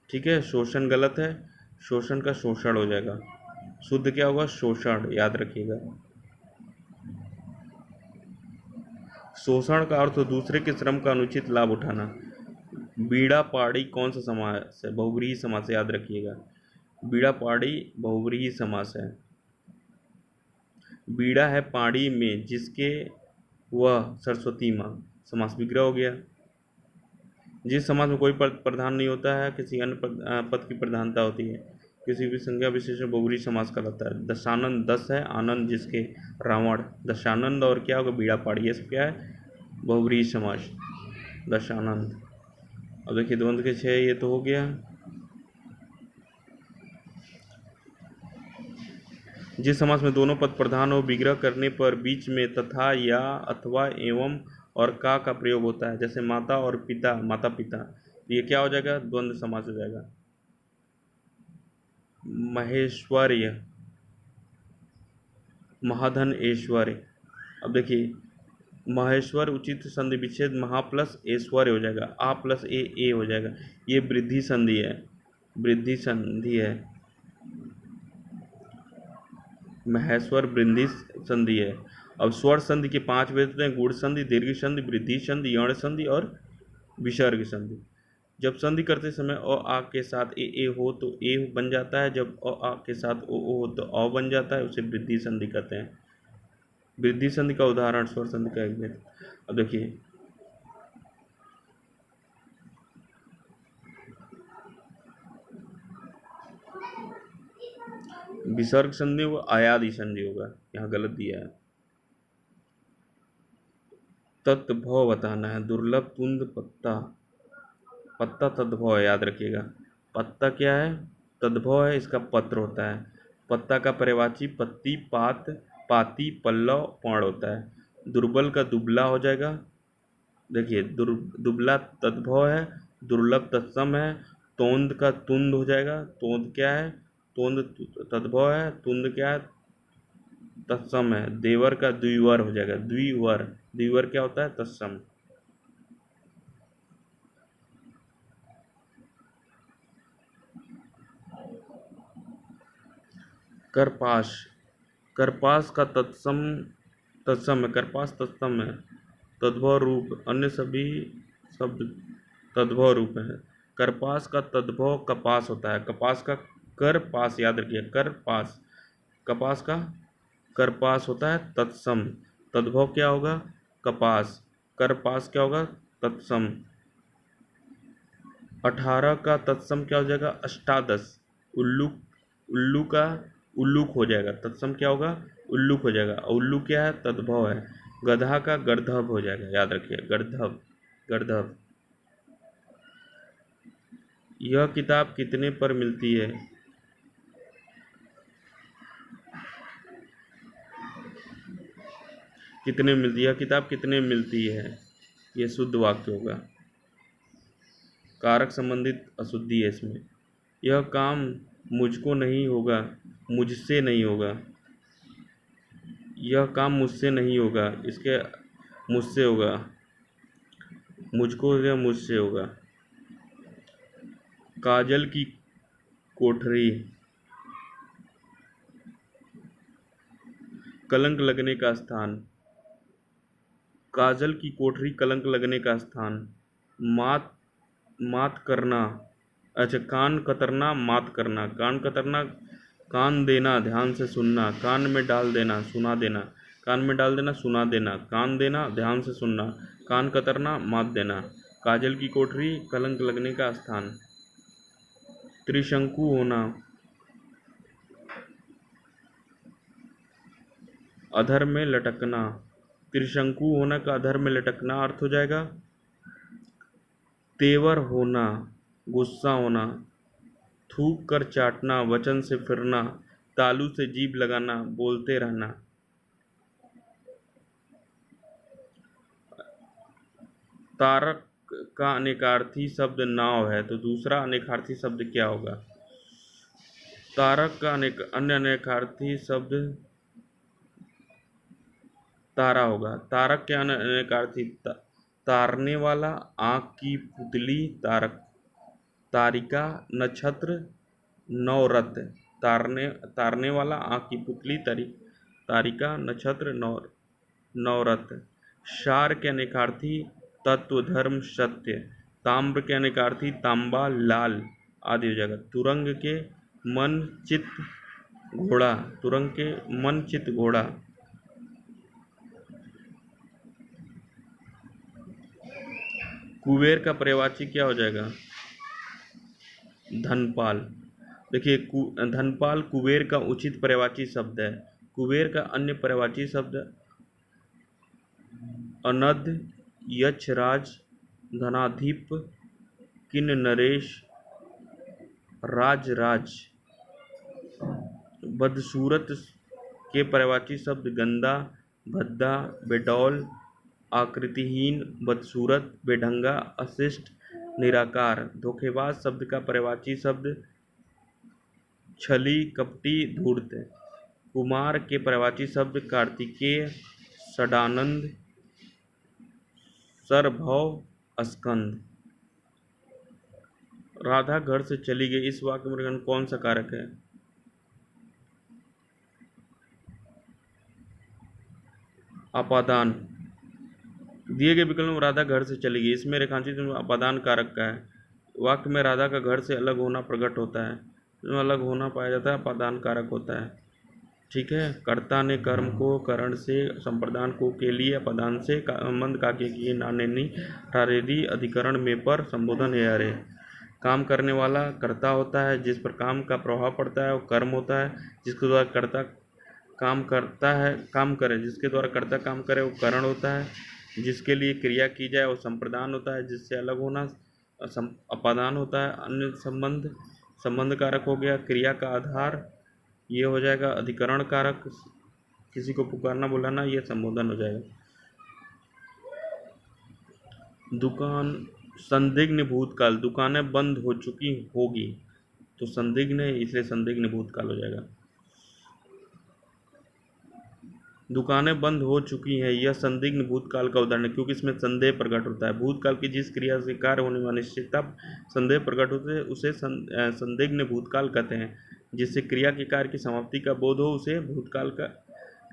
ठीक है, शोषण गलत है, शोषण का शोषण हो जाएगा। शुद्ध क्या होगा? शोषण, याद रखिएगा। शोषण का अर्थ दूसरे के श्रम का अनुचित लाभ उठाना। बीड़ा पाड़ी कौन सा समास है? बहुव्रीहि समास है, याद रखिएगा। बीड़ा पाड़ी बहुव्रीहि समास है। बीड़ा है पाड़ी में जिसके वह सरस्वती माँ, समास विग्रह हो गया। जिस समास में कोई पद प्रधान नहीं होता है, किसी अन्य पद की प्रधानता होती है, किसी भी संज्ञा विशेषण बहुव्रीहि समास कहलाता है। दशानंद, दस है, आनंद जिसके रावण, दशानंद और क्या होगा? बीड़ा पाड़ी, ये सब क्या है? बहुव्रीहि समास, दशानंद। अब देखिए, द्वंद्व के 6 ये तो हो गया। जिस समास में दोनों पद प्रधान हो, विग्रह करने पर बीच में तथा, या, अथवा, एवं और का प्रयोग होता है, जैसे माता और पिता, माता पिता, तो ये क्या हो जाएगा, द्वंद्व समास हो जाएगा। महेश्वर्य, महाधन ऐश्वर्य। अब देखिए महेश्वर उचित संधि विच्छेद महा प्लस ऐश्वर्य हो जाएगा, आ प्लस ए हो जाएगा। ये वृद्धि संधि है, वृद्धि संधि है, महेश्वर वृद्धि संधि है। अब स्वर संधि के 5 भेद होते हैं, गुण संधि, दीर्घ संधि, वृद्धि संधि, यौन संधि और विसर्ग संधि। जब संधि करते समय अ आ के साथ ए हो तो ए बन जाता है, जब अ आ के साथ ओ हो तो अ बन जाता है, उसे वृद्धि संधि कहते हैं। वृद्धि संधि का उदाहरण स्वर संधि का एक भेद। अब देखिए विसर्ग संधि वो आयादी संधि होगा, यहाँ गलत दिया है। तत्भव बताना है, दुर्लभ तुंद पत्ता, पत्ता तद्भव है, याद रखिएगा। पत्ता क्या है, तद्भव है, इसका पत्र होता है। पत्ता का पर्यायवाची पत्ती, पात, पाती, पल्लव, पौड़ होता है। दुर्बल का दुबला हो जाएगा। देखिए दुबला तद्भव है, दुर्लभ तत्सम है, तोंद का तुंद हो जाएगा। तोंद क्या है, तोंद तद्भव है, तुंद क्या है, तत्सम है। देवर का द्विवर हो जाएगा, द्विवर, द्विवर क्या होता है, तत्सम। करपास, करपास का तत्सम, तत्सम है, करपास तत्सम है। तद्भव रूप, अन्य सभी शब्द तद्भव रूप है। करपास का तद्भव कपास होता है, कपास का कर पास, याद रखिए, कर पास, कपास का करपास होता है तत्सम। तद्भव क्या होगा, कपास, करपास क्या होगा, तत्सम। 18 का तत्सम क्या हो जाएगा, अष्टादश। उल्लू, उल्लू का उल्लूक हो जाएगा, तत्सम क्या होगा, उल्लूक हो जाएगा। उल्लू क्या है, तद्भव है। गधा का गर्धव हो जाएगा, याद रखिए, गर्धव, गर्धव। यह किताब कितने पर मिलती है, कितने मिलती है, यह किताब कितने मिलती है, यह शुद्ध वाक्य होगा। कारक संबंधित अशुद्धि है इसमें। यह काम मुझको नहीं होगा, मुझसे नहीं होगा। यह काम मुझसे नहीं होगा, इसके मुझसे होगा, मुझको या मुझसे होगा। काजल की कोठरी, कलंक लगने का स्थान। काजल की कोठरी कलंक लगने का स्थान। मात, मात करना, अच्छा कान कतरना, मात करना। कान कतरना, कान देना, ध्यान से सुनना। कान में डाल देना, सुना देना। कान में डाल देना, सुना देना। कान देना, ध्यान से सुनना। कान कतरना, मात देना। काजल की कोठरी कलंक लगने का स्थान। त्रिशंकु होना, अधर में लटकना। त्रिशंकु होना का अधर में लटकना अर्थ हो जाएगा तेवर होना, गुस्सा होना। थूक कर चाटना, वचन से फिरना। तालू से जीभ लगाना, बोलते रहना। तारक का अनेकार्थी शब्द नाव है, तो दूसरा अनेकार्थी शब्द क्या होगा, तारक का अन्य अनेकार्थी शब्द तारा होगा। तारक के अन्य अनेकार्थी तारने वाला, आँख की पुतली, तारक, तारिका, नक्षत्र, नवरत्न। तारने, तारने वाला, आँख की पुतली, तारिका, नक्षत्र, नवरत्न। सार के अनेकार्थी तत्व, धर्म, सत्य। ताम्र के अनेकार्थी तांबा, लाल आदि हो जाएगा। तुरंग के मन चित्त घोड़ा, तुरंग के मन चित्त घोड़ा। कुबेर का पर्यायवाची क्या हो जाएगा, धनपाल। देखिए धनपाल कुबेर का उचित पर्यायवाची शब्द है। कुबेर का अन्य पर्यायवाची शब्द अनध, यक्षराज, धनाधिप, किन नरेश, राजराज। बदसूरत के पर्यायवाची शब्द गंदा, भद्दा, बेडौल, आकृतिहीन, बदसूरत, बेढंगा, अशिष्ट, निराकार। धोखेबाज शब्द का पर्यायवाची शब्द छली, कपटी, धूर्त। कुमार के पर्यायवाची शब्द कार्तिकेय, षडानंद, सरभव, स्कंद। राधा घर से चली गई, इस वाक्य में कौन सा कारक है? अपादान। दिए गए विकल्प में राधा घर से चली गई, इसमें रेखांकित अपादान कारक का है। वाक्य में राधा का घर से अलग होना प्रकट होता है, इसमें अलग होना पाया जाता है, अपादान कारक होता है। ठीक है। कर्ता ने कर्म को करण से, संप्रदान को के लिए, अपादान से, मंद काके किए नानेनी ठारेरी अधिकरण में पर, संबोधन है अरे। काम करने वाला कर्ता होता है, जिस पर काम का प्रभाव पड़ता है वो कर्म होता है, जिसके द्वारा कर्ता काम करता है, काम करे, जिसके द्वारा कर्ता काम करे वो करण होता है, जिसके लिए क्रिया की जाए वो संप्रदान होता है, जिससे अलग होना अपादान होता है। अन्य संबंध कारक हो गया। क्रिया का आधार ये हो जाएगा अधिकरण कारक, किसी को पुकारना बुलाना ये संबोधन हो जाएगा। दुकान, संदिग्ध भूतकाल, दुकानें बंद हो चुकी होगी, तो संदिग्ध है इसलिए संदिग्ध भूतकाल हो जाएगा। दुकानें बंद हो चुकी हैं, यह संदिग्ध भूतकाल का उदाहरण है, क्योंकि इसमें संदेह प्रकट होता है। भूतकाल की जिस क्रिया से कार्य होने में अनिश्चितता संदेह प्रकट होते है उसे संदिग्ध भूतकाल कहते हैं। जिससे क्रिया के कार्य की समाप्ति का बोध हो उसे भूतकाल का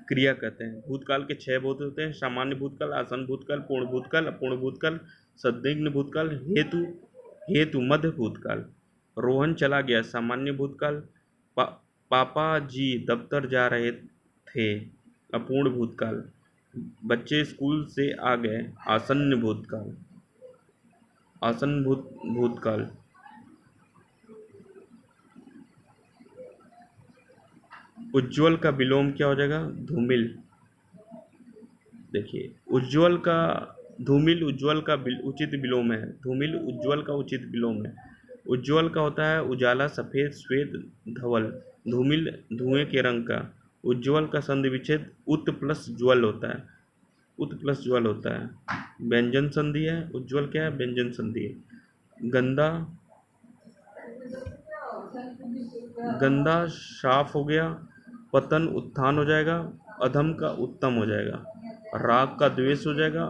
क्रिया कहते हैं। भूतकाल के 6 बोध होते हैं: सामान्य भूतकाल, आसन भूतकाल, पूर्ण भूतकाल, अपूर्ण भूतकाल, संदिग्ध भूतकाल, हेतु मध्य भूतकाल। रोहन चला गया, सामान्य भूतकाल। पापा जी दफ्तर जा रहे थे, अपूर्ण भूतकाल। बच्चे स्कूल से आ गए, आसन्न भूतकाल। भूतकाल। उज्ज्वल का विलोम क्या हो जाएगा? धूमिल। देखिए, उज्ज्वल का धूमिल उज्ज्वल का उचित विलोम है। धूमिल उज्ज्वल का उचित विलोम है। उज्ज्वल का होता है उजाला, सफेद, श्वेत, धवल। धूमिल धुएं के रंग का। उज्ज्वल का संधि विच्छेद उत प्लस ज्वल होता है, उत प्लस ज्वल होता है। व्यंजन संधि है, उज्ज्वल क्या है? व्यंजन संधि है। गंदा, गंदा साफ हो गया। पतन उत्थान हो जाएगा, अधम का उत्तम हो जाएगा। राग का द्वेष हो जाएगा,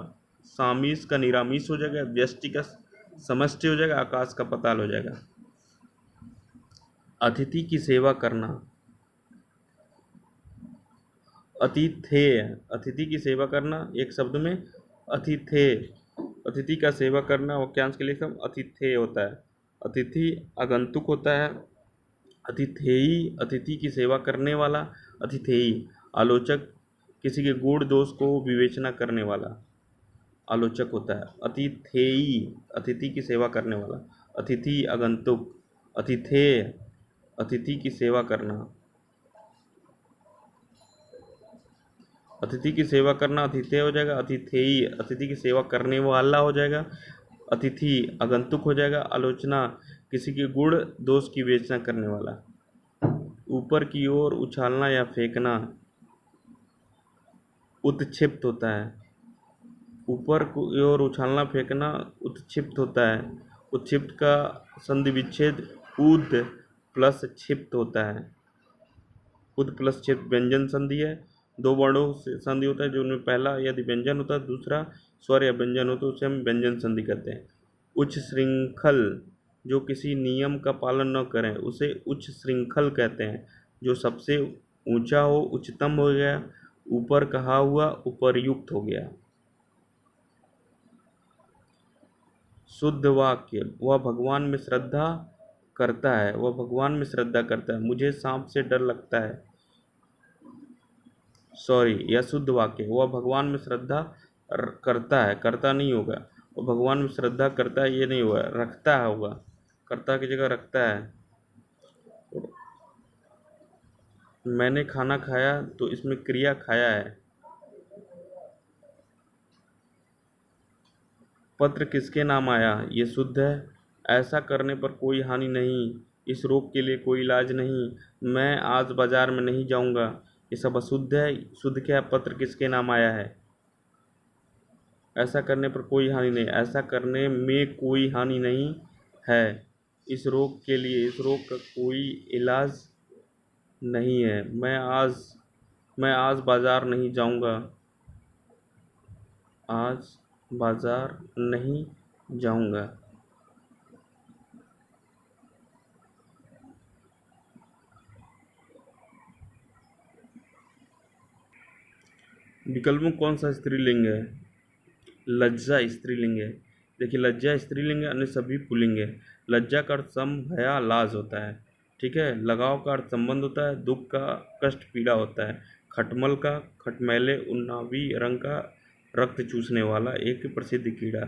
सामीस का निरामीस हो जाएगा, व्यष्टि का समष्टि हो जाएगा, आकाश का पताल हो जाएगा। अतिथि की सेवा करना, अतिथेय, अतिथि की सेवा करना एक शब्द में अतिथेय, अतिथि का सेवा करना वाक्यांश के लिए सब अतिथेय होता है। अतिथि आगंतुक होता है। अतिथेयी, अतिथि की सेवा करने वाला। अतिथेयी आलोचक, किसी के गुण दोष को विवेचना करने वाला आलोचक होता है। अतिथेयी अतिथि की सेवा करने वाला। अतिथि आगंतुक। अतिथेय अतिथि की सेवा करना, अतिथि की सेवा करना अतिथेय हो जाएगा। अतिथेयी अतिथि की सेवा करने वाला हो जाएगा। अतिथि आगंतुक हो जाएगा। आलोचना, किसी के गुण दोष की विवेचना करने वाला। ऊपर की ओर उछालना या फेंकना उत्क्षिप्त होता है। ऊपर की ओर उछालना फेंकना उत्क्षिप्त होता है। उत्क्षिप्त का संधि विच्छेद उद प्लस क्षिप्त होता है। उद प्लस क्षिप्त व्यंजन संधि है। 2 वर्णों से संधि होता है, जो उनमें पहला यदि व्यंजन होता है, दूसरा स्वर या व्यंजन हो तो उसे हम व्यंजन संधि कहते हैं। उच्च श्रृंखल, जो किसी नियम का पालन न करें उसे उच्च श्रृंखल कहते हैं। जो सबसे ऊंचा हो उच्चतम हो गया, ऊपर कहा हुआ उपरयुक्त हो गया। शुद्ध वाक्य, वह भगवान में श्रद्धा करता है, वह भगवान में श्रद्धा करता है। मुझे सांप से डर लगता है। यह शुद्ध वाक्य, वह भगवान में श्रद्धा करता है, करता नहीं होगा। वह भगवान में श्रद्धा करता है ये नहीं होगा, रखता है होगा, कर्ता की जगह रखता है। मैंने खाना खाया, तो इसमें क्रिया खाया है। पत्र किसके नाम आया? ये शुद्ध है। ऐसा करने पर कोई हानि नहीं, इस रोग के लिए कोई इलाज नहीं, मैं आज बाजार में नहीं जाऊंगा, ये सब अशुद्ध है। शुद्ध क्या है? पत्र किसके नाम आया है। ऐसा करने पर कोई हानि नहीं, ऐसा करने में कोई हानि नहीं है। इस रोग का कोई इलाज नहीं है। मैं आज बाजार नहीं जाऊंगा। आज बाजार नहीं जाऊंगा। विकल्प में कौन सा स्त्रीलिंग है? लज्जा स्त्रीलिंग है। देखिए, लज्जा स्त्रीलिंग है, अन्य सभी पुल्लिंग है। लज्जा का अर्थ सम, हया, लाज होता है। ठीक है। लगाव का अर्थ संबंध होता है। दुख का कष्ट, पीड़ा होता है। खटमल का खटमैले उन्नावी रंग का रक्त चूसने वाला एक प्रसिद्ध कीड़ा।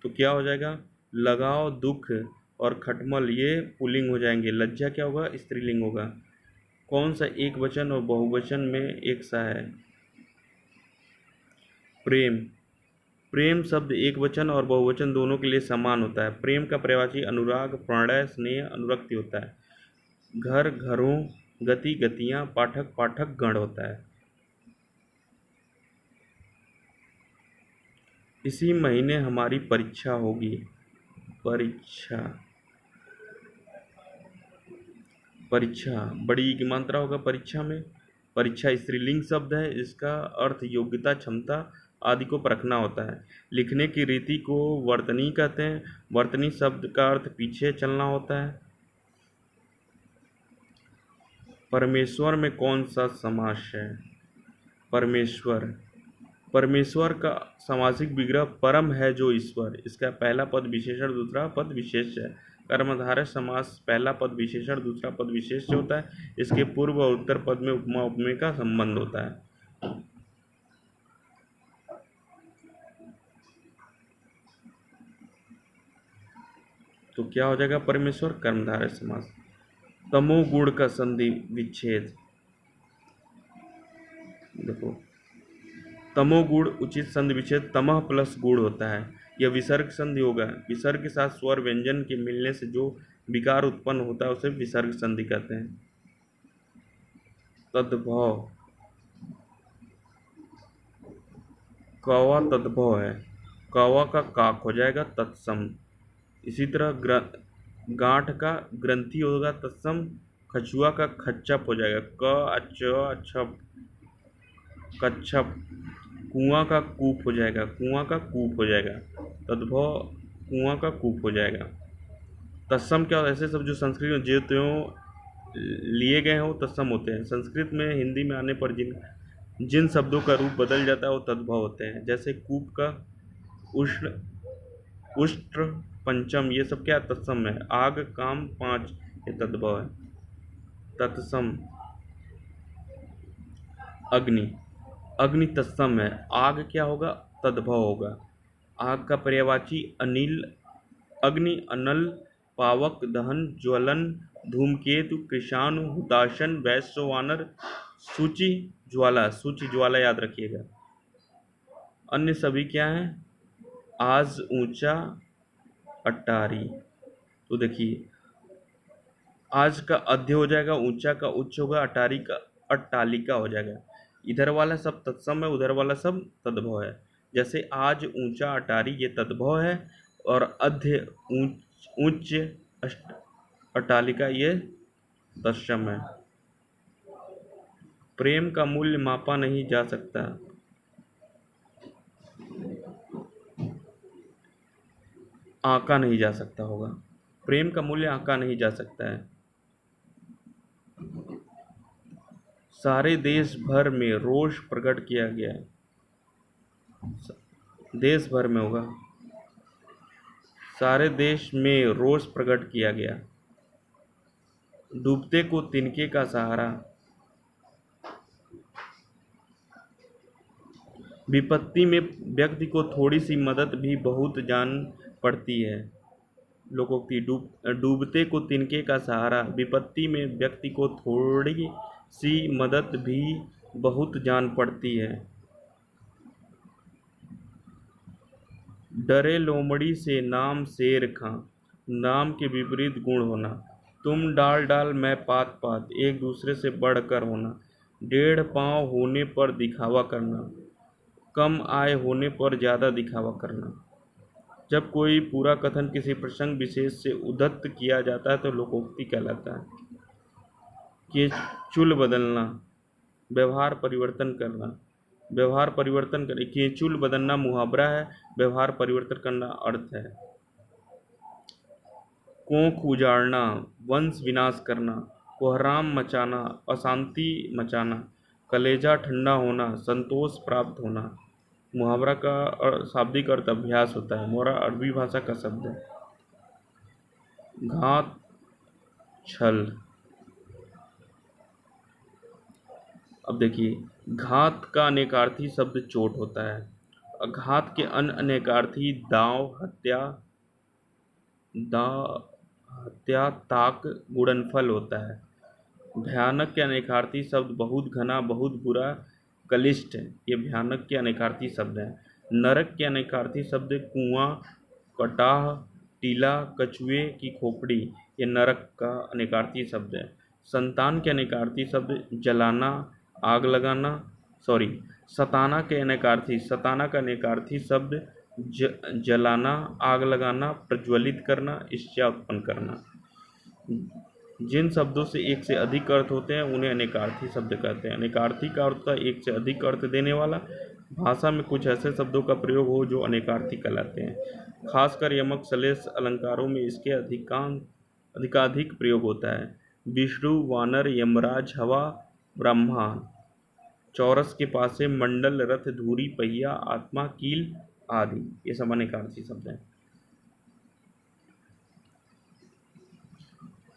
तो क्या हो जाएगा? लगाव, दुख और खटमल ये पुल्लिंग हो जाएंगे। लज्जा क्या होगा? स्त्रीलिंग होगा। कौन सा एक वचन और बहुवचन में एक सा है? प्रेम। प्रेम शब्द एक वचन और बहुवचन दोनों के लिए समान होता है। प्रेम का पर्यायवाची अनुराग, प्रणय, स्नेह, अनुरक्ति होता है। घर, घरों, गति, गतियां, पाठक, पाठक गण होता है। इसी महीने हमारी परीक्षा होगी। परीक्षा, परीक्षा बड़ी की मात्रा होगा परीक्षा में। परीक्षा स्त्रीलिंग शब्द है। इसका अर्थ योग्यता, क्षमता आदि को परखना होता है। लिखने की रीति को वर्तनी कहते हैं। वर्तनी शब्द का अर्थ पीछे चलना होता है। परमेश्वर में कौन सा समास है? परमेश्वर। परमेश्वर का सामासिक विग्रह परम है जो ईश्वर। इसका पहला पद विशेषण, दूसरा पद विशेष है। कर्मधारय समास पहला पद विशेषण, दूसरा पद विशेष होता है। इसके पूर्व और उत्तर पद में उपमा उपमेय का संबंध होता है। तो क्या हो जाएगा? परमेश्वर कर्मधारय समास। तमोगुण का संधि विच्छेद। देखो, तमोगुण उचित संधि विच्छेद तमह प्लस गुण होता है। यह विसर्ग संधि होगा। विसर्ग के साथ स्वर व्यंजन के मिलने से जो विकार उत्पन्न होता है उसे विसर्ग संधि कहते हैं। तद्भव, कौवा तद्भव है। कौवा का काक हो जाएगा तत्सम। इसी तरह गांठ का ग्रंथि होगा तत्सम। कछुआ का खच्चप हो जाएगा क अच्छप, कच्छप। कुआं का कूप हो जाएगा, कुआं का कूप हो जाएगा। तद्भव कुआं का कूप हो जाएगा। तत्सम क्या? ऐसे सब जो संस्कृत में जो त्यों लिए गए हैं वो तत्सम होते हैं। संस्कृत में, हिंदी में आने पर जिन शब्दों का रूप बदल जाता है वो तद्भव होते हैं। जैसे कूप का उष्ण, उष्ट्र, पंचम, ये सब क्या तत्सम है। आग, काम, पांच, ये तद्भव है। तत्सम। अग्नि, अग्नि तत्सम है। आग क्या होगा? तद्भव होगा। आग का पर्यायवाची अनिल, अग्नि, अनल, पावक, दहन, ज्वलन, धूमकेतु, कृषाणु, हुताशन, वैश्वानर, सूचि, ज्वाला। सूचि, ज्वाला याद रखिएगा। अन्य सभी क्या है? आज, ऊंचा, अट्टारी। तो देखिए, आज का अध्य हो जाएगा, ऊंचा का उच्च होगा, अटारी का अट्टालिका हो जाएगा। इधर वाला सब तत्सम है, उधर वाला सब तद्भव है। जैसे आज, ऊंचा, अटारी ये तद्भव है और अध्य, उच्च, अट्टालिका ये तत्सम है। प्रेम का मूल्य मापा नहीं जा सकता। आंका नहीं जा सकता होगा। प्रेम का मूल्य आंका नहीं जा सकता है। सारे देश भर में रोष प्रकट किया गया। देश भर में होगा। सारे देश में रोष प्रकट किया गया। डूबते को तिनके का सहारा। विपत्ति में व्यक्ति को थोड़ी सी मदद भी बहुत जान पड़ती है। लोकोक्ति। डूबते को तिनके का सहारा। विपत्ति में व्यक्ति को थोड़ी सी मदद भी बहुत जान पड़ती है। डरे लोमड़ी से नाम शेर खां। नाम के विपरीत गुण होना। तुम डाल डाल मैं पात पात, एक दूसरे से बढ़कर होना। 1.5 पाँव होने पर दिखावा करना। कम आय होने पर ज़्यादा दिखावा करना। जब कोई पूरा कथन किसी प्रसंग विशेष से उद्धत किया जाता है तो लोकोक्ति कहलाता है। कि चुल बदलना, व्यवहार परिवर्तन करना। व्यवहार परिवर्तन करें कि चुल बदलना मुहावरा है, व्यवहार परिवर्तन करना अर्थ है। कोख उजाड़ना, वंश विनाश करना। कोहराम मचाना, अशांति मचाना। कलेजा ठंडा होना, संतोष प्राप्त होना। मुहावरा का शाब्दिक अर्थ अभ्यास होता है। मुहावरा अरबी भाषा का शब्द है। घात, छल। अब देखिए, घात का अनेकार्थी शब्द चोट होता है। घात के अन्य अनेकार्थी दाव, हत्या, ताक, गुणनफल होता है। भयानक के अनेकार्थी शब्द बहुत घना, बहुत बुरा, कलिष्ठ। ये भयानक के अनेकार्थी शब्द हैं। नरक के अनेकार्थी शब्द कुआं, कटाह, टीला, कछुए की खोपड़ी। ये नरक का अनेकार्थी शब्द है। संतान के अनेकार्थी शब्द जलाना, आग लगाना, सताना के अनेकार्थी, सताना का अनेकार्थी शब्द जलाना, आग लगाना, प्रज्वलित करना, ईर्ष्या उत्पन्न करना। जिन शब्दों से एक से अधिक अर्थ होते हैं उन्हें अनेकार्थी शब्द कहते हैं। अनेकार्थी का अर्थ होता है एक से अधिक अर्थ देने वाला। भाषा में कुछ ऐसे शब्दों का प्रयोग हो जो अनेकार्थी कहलाते हैं। खासकर यमक श्लेष अलंकारों में इसके अधिकाधिक प्रयोग होता है। विष्णु, वानर, यमराज, हवा, ब्रह्मा। चौरस के पासे, मंडल, रथ, धूरी, पहिया, आत्मा, कील आदि। ये सब अनेकार्थी शब्द हैं।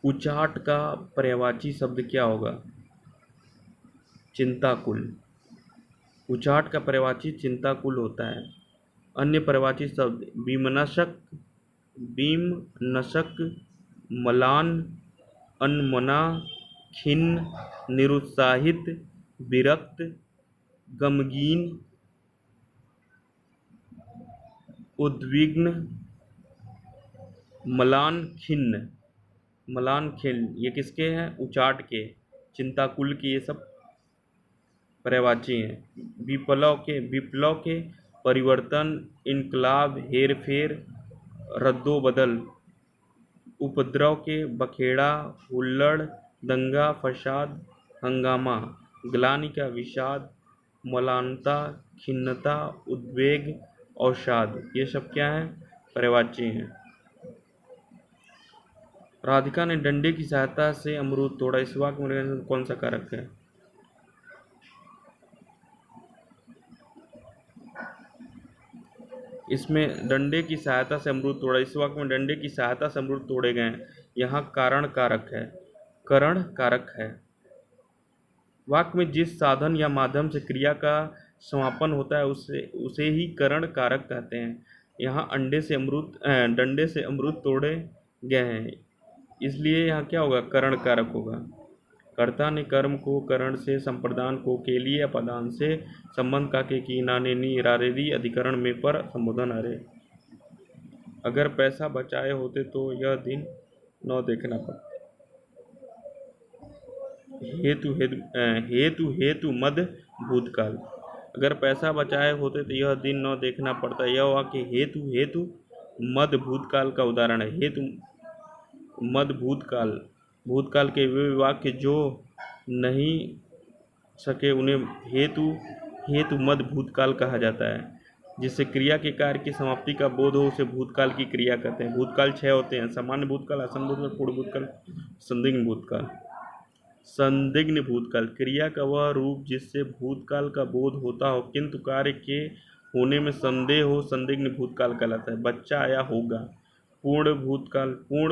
उचाट का पर्यायवाची शब्द क्या होगा? चिंताकुल। उचाट का पर्यायवाची चिंताकुल होता है। अन्य पर्यायवाची शब्द बीमनशक, मलान, अनमना, खिन्न, निरुत्साहित, विरक्त, गमगीन, उद्विग्न, मलान, खिन्न। ये किसके हैं? उचाट के, चिंताकुल के। ये सब पर्यायवाची हैं। विप्लव के परिवर्तन, इनकलाब, हेर फेर, रद्दोबदल। उपद्रव के बखेड़ा, हुल्लड़, दंगा, फसाद, हंगामा। ग्लानि का विषाद, मलानता, खिन्नता, उद्वेग, अवसाद। ये सब क्या हैं? पर्यायवाची हैं। राधिका ने डंडे की सहायता से अमरूद तोड़ा। इस वाक्य में कौन सा कारक है? इसमें डंडे की सहायता से अमरूद तोड़ा। इस वाक्य में डंडे की सहायता से अमरूद तोड़े गए। यहाँ कारण कारक है, करण कारक है। वाक्य में जिस साधन या माध्यम से क्रिया का समापन होता है उसे ही करण कारक कहते हैं। यहाँ डंडे से अमरूद तोड़े गए हैं, इसलिए यहाँ क्या होगा? करण कारक होगा। कर्ता ने कर्म को करण से, संप्रदान को के लिए, अपदान से, संबंध का के की, नाने नी, रारेदी, अधिकरण में पर, संबोधन अरे। अगर पैसा बचाए होते तो यह दिन न देखना पड़ता। हेतु मद भूतकाल। अगर पैसा बचाए होते तो यह दिन न देखना पड़ता। यह वाक्य हेतु मद भूतकाल का उदाहरण है। हेतु मद भूतकाल के वे वाक्य जो नहीं सके उन्हें हेतु मद भूतकाल कहा जाता है। जिससे क्रिया के कार्य की समाप्ति का बोध हो उसे भूतकाल की क्रिया कहते हैं। भूतकाल 6 होते हैं: सामान्य भूतकाल, आसन भूतकाल, पूर्ण भूतकाल, संदिग्ध भूतकाल। संदिग्ध भूतकाल क्रिया का वह रूप जिससे भूतकाल का बोध होता हो किंतु कार्य के होने में संदेह हो, संदिग्ध भूतकाल कहलाता है। बच्चा आया होगा। पूर्ण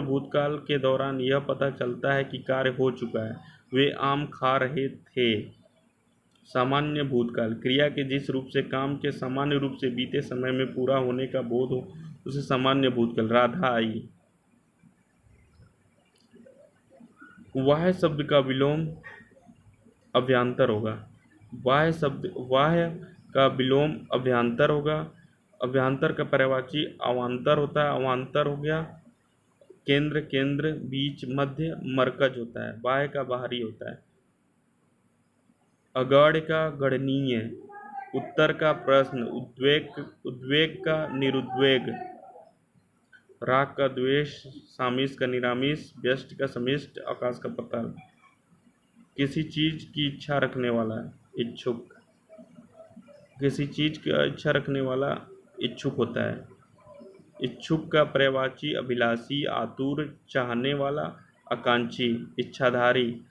भूतकाल के दौरान यह पता चलता है कि कार्य हो चुका है, वे आम खा रहे थे। सामान्य भूतकाल क्रिया के जिस रूप से काम के सामान्य रूप से बीते समय में पूरा होने का बोध हो उसे सामान्य भूतकाल। राधा आई। वाह्य शब्द का विलोम अभ्यांतर होगा। वाह्य का विलोम अभ्यांतर होगा। अभ्यांतर का पर्यायवाची अवान्तर होता है। अवान्तर हो गया केंद्र, बीच, मध्य, मरकज होता है। बाह्य का बाहरी होता है। अगण्य का गणनीय, उत्तर का प्रश्न, उद्वेग का निरुद्वेग, राग का द्वेष, सामिश का निरामिष, व्यष्टि का समिष्ट, आकाश का पतन। किसी चीज की इच्छा रखने वाला, इच्छुक। किसी चीज की इच्छा रखने वाला इच्छुक होता है। इच्छुक का पर्यायवाची अभिलाषी, आतुर, चाहने वाला, आकांक्षी, इच्छाधारी,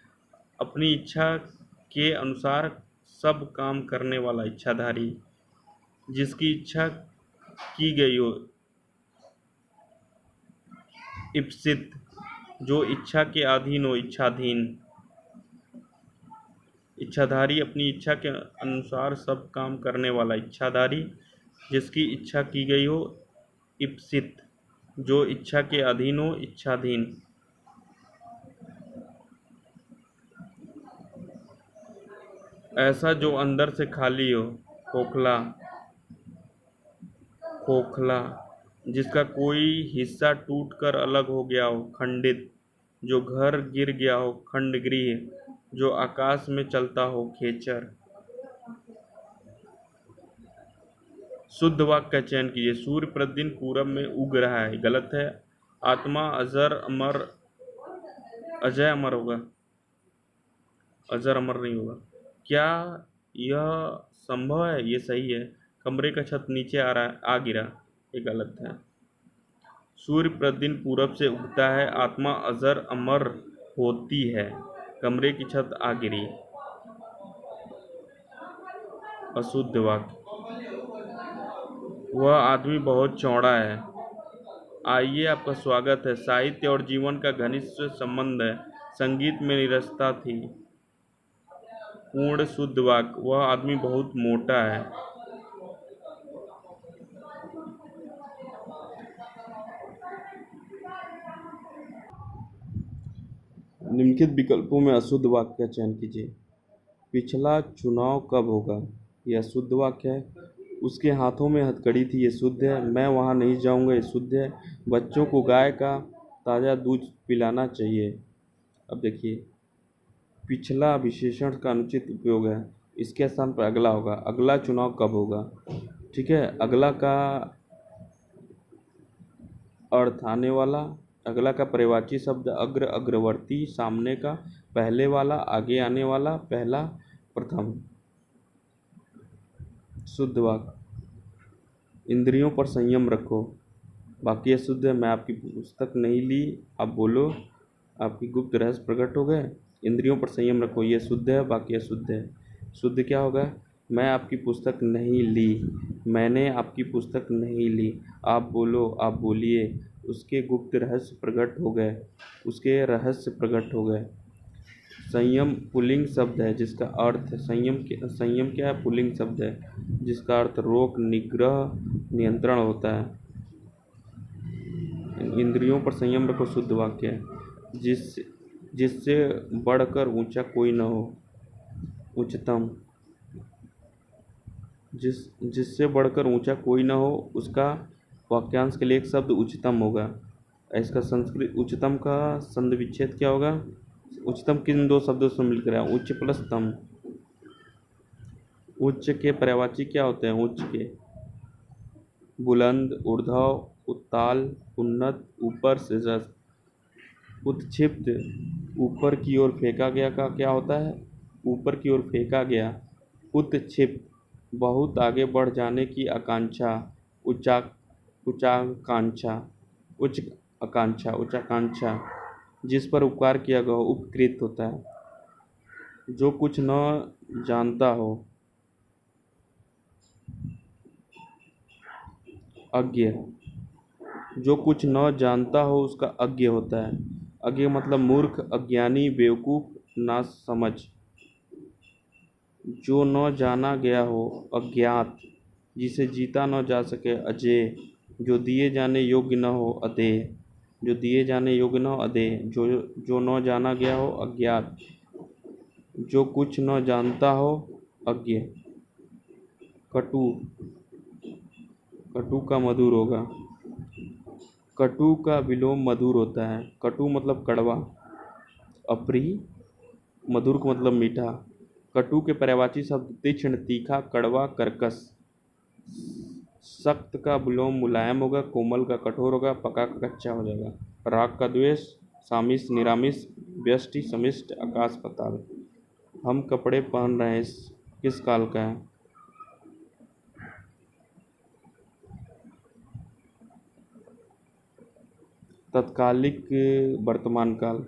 अपनी इच्छा के अनुसार सब काम करने वाला, इच्छाधारी, जिसकी इच्छा की गई हो, इप्सित, जो इच्छा के अधीन हो, इच्छाधीन। इच्छाधारी, अपनी इच्छा के अनुसार सब काम करने वाला, इच्छाधारी, जिसकी इच्छा की गई हो, इप्सित, जो इच्छा के अधीन हो, इच्छाधीन। ऐसा जो अंदर से खाली हो, खोखला, खोखला, जिसका कोई हिस्सा टूटकर अलग हो गया हो, खंडित, जो घर गिर गया हो, खंडगृह, जो आकाश में चलता हो, खेचर। शुद्ध वाक्य का चयन कीजिए। सूर्य प्रतिदिन पूरब में उग रहा है, गलत है। आत्मा अजर अमर, अजय अमर होगा, अजर अमर नहीं होगा। क्या यह संभव है? ये सही है। कमरे का छत नीचे आ गिरा, ये गलत है। सूर्य प्रतिदिन पूरब से उगता है, आत्मा अजर अमर होती है, कमरे की छत आ गिरी, अशुद्ध वाक्य। वह आदमी बहुत चौड़ा है। आइए, आपका स्वागत है। साहित्य और जीवन का घनिष्ठ संबंध है, संगीत में नीरसता थी, पूर्ण शुद्ध वाक्य। वह आदमी बहुत मोटा है। निम्नलिखित विकल्पों में अशुद्ध वाक्य का चयन कीजिए। पिछला चुनाव कब होगा? यह शुद्ध वाक्य है। उसके हाथों में हथकड़ी थी, ये शुद्ध है। मैं वहाँ नहीं जाऊँगा, ये शुद्ध है। बच्चों को गाय का ताज़ा दूध पिलाना चाहिए। अब देखिए, पिछला विशेषण का अनुचित उपयोग है, इसके स्थान पर अगला होगा। अगला चुनाव कब होगा? ठीक है, अगला का अर्थ आने वाला, अगला का पर्यायवाची शब्द अग्र, अग्रवर्ती, सामने का, पहले वाला, आगे आने वाला, पहला, प्रथम। शुद्ध वाक्य, इंद्रियों पर संयम रखो। बाकी अशुद्ध है। मैं आपकी पुस्तक नहीं ली, आप बोलो, आपकी गुप्त रहस्य प्रकट हो गए। इंद्रियों पर संयम रखो, ये शुद्ध है, बाकी अशुद्ध है। शुद्ध क्या होगा? मैं आपकी पुस्तक नहीं ली, मैंने आपकी पुस्तक नहीं ली। आप बोलो, आप बोलिए, उसके गुप्त रहस्य प्रकट हो गए, उसके रहस्य प्रकट हो गए। संयम पुल्लिंग शब्द है, जिसका अर्थ संयम क्या है? पुल्लिंग शब्द है, जिसका अर्थ रोक, निग्रह, नियंत्रण होता है। इंद्रियों पर संयम रखो, शुद्ध वाक्य है। जिससे बढ़कर ऊंचा कोई न हो, उच्चतम। जिससे बढ़कर ऊंचा कोई न हो, उसका वाक्यांश के लिए एक शब्द उच्चतम होगा। इसका संस्कृत उच्चतम का संधि विच्छेद क्या होगा? उच्चतम किन दो शब्दों से मिलकर है? उच्च प्लस तम। उच्च के पर्यायवाची क्या होते हैं? उच्च के बुलंद, ऊर्ध्व, उत्ताल, उन्नत, ऊपर से जस्ट। उत्क्षिप्त, ऊपर की ओर फेंका गया का क्या होता है? ऊपर की ओर फेंका गया। उत्क्षिप्त, बहुत आगे बढ़ जाने की आकांक्षा, उच्चाकांक्षा, उच्च आकांक्षा, उच्चाकांक्षा। जिस पर उपकार किया गया हो, उपकृत होता है। जो कुछ न जानता हो, अज्ञ। जो कुछ न जानता हो उसका अज्ञ होता है। अज्ञ मतलब मूर्ख, अज्ञानी, बेवकूफ, नासमझ। जो न जाना गया हो, अज्ञात। जिसे जीता न जा सके, अजेय। जो दिए जाने योग्य न हो, अदेय। जो दिए जाने योग्य न हो, अदेय। जो न जाना गया हो, अज्ञात। जो कुछ न जानता हो, अज्ञ। कटु, कटु का मधुर होगा। कटु का विलोम मधुर होता है। कटु मतलब कड़वा। अप्रिय, मधुर का मतलब मीठा। कटु के पर्यायवाची शब्द तीक्ष्ण, तीखा, कड़वा, कर्कश। सख्त का विलोम मुलायम होगा, कोमल का कठोर होगा, पका का कच्चा हो जाएगा। राग का द्वेष, सामिश, निरामिष, व्यष्टि, समिष्ट, आकाश पाताल। हम कपड़े पहन रहे हैं किस काल का है? तत्कालिक वर्तमान काल।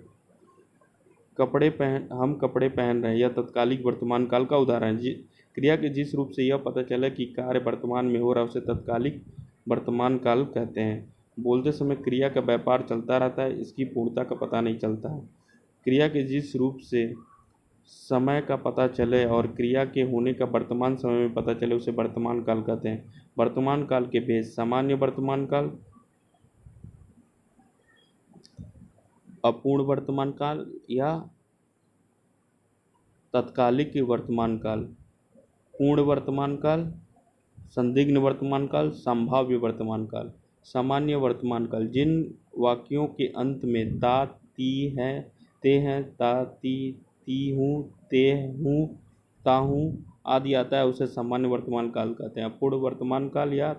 हम कपड़े पहन रहे हैं यह तत्कालिक वर्तमान काल का उदाहरण है। क्रिया के जिस रूप से यह पता चले कि कार्य वर्तमान में हो रहा है उसे तत्कालिक वर्तमान काल कहते हैं। बोलते समय क्रिया का व्यापार चलता रहता है, इसकी पूर्णता का पता नहीं चलता है। क्रिया के जिस रूप से समय का पता चले और क्रिया के होने का वर्तमान समय में पता चले उसे वर्तमान काल कहते हैं। वर्तमान काल के भेद, सामान्य वर्तमान काल, अपूर्ण वर्तमान काल या तत्कालिक वर्तमान काल, पूर्ण वर्तमान काल, संदिग्ध वर्तमान काल, संभाव्य वर्तमान काल। सामान्य वर्तमान काल, जिन वाक्यों के अंत में ता, ती है, ते हैं, ता, ती हूँ, ते हूँ, ता हूँ आदि आता है उसे सामान्य वर्तमान काल कहते हैं। अपूर्ण वर्तमान काल या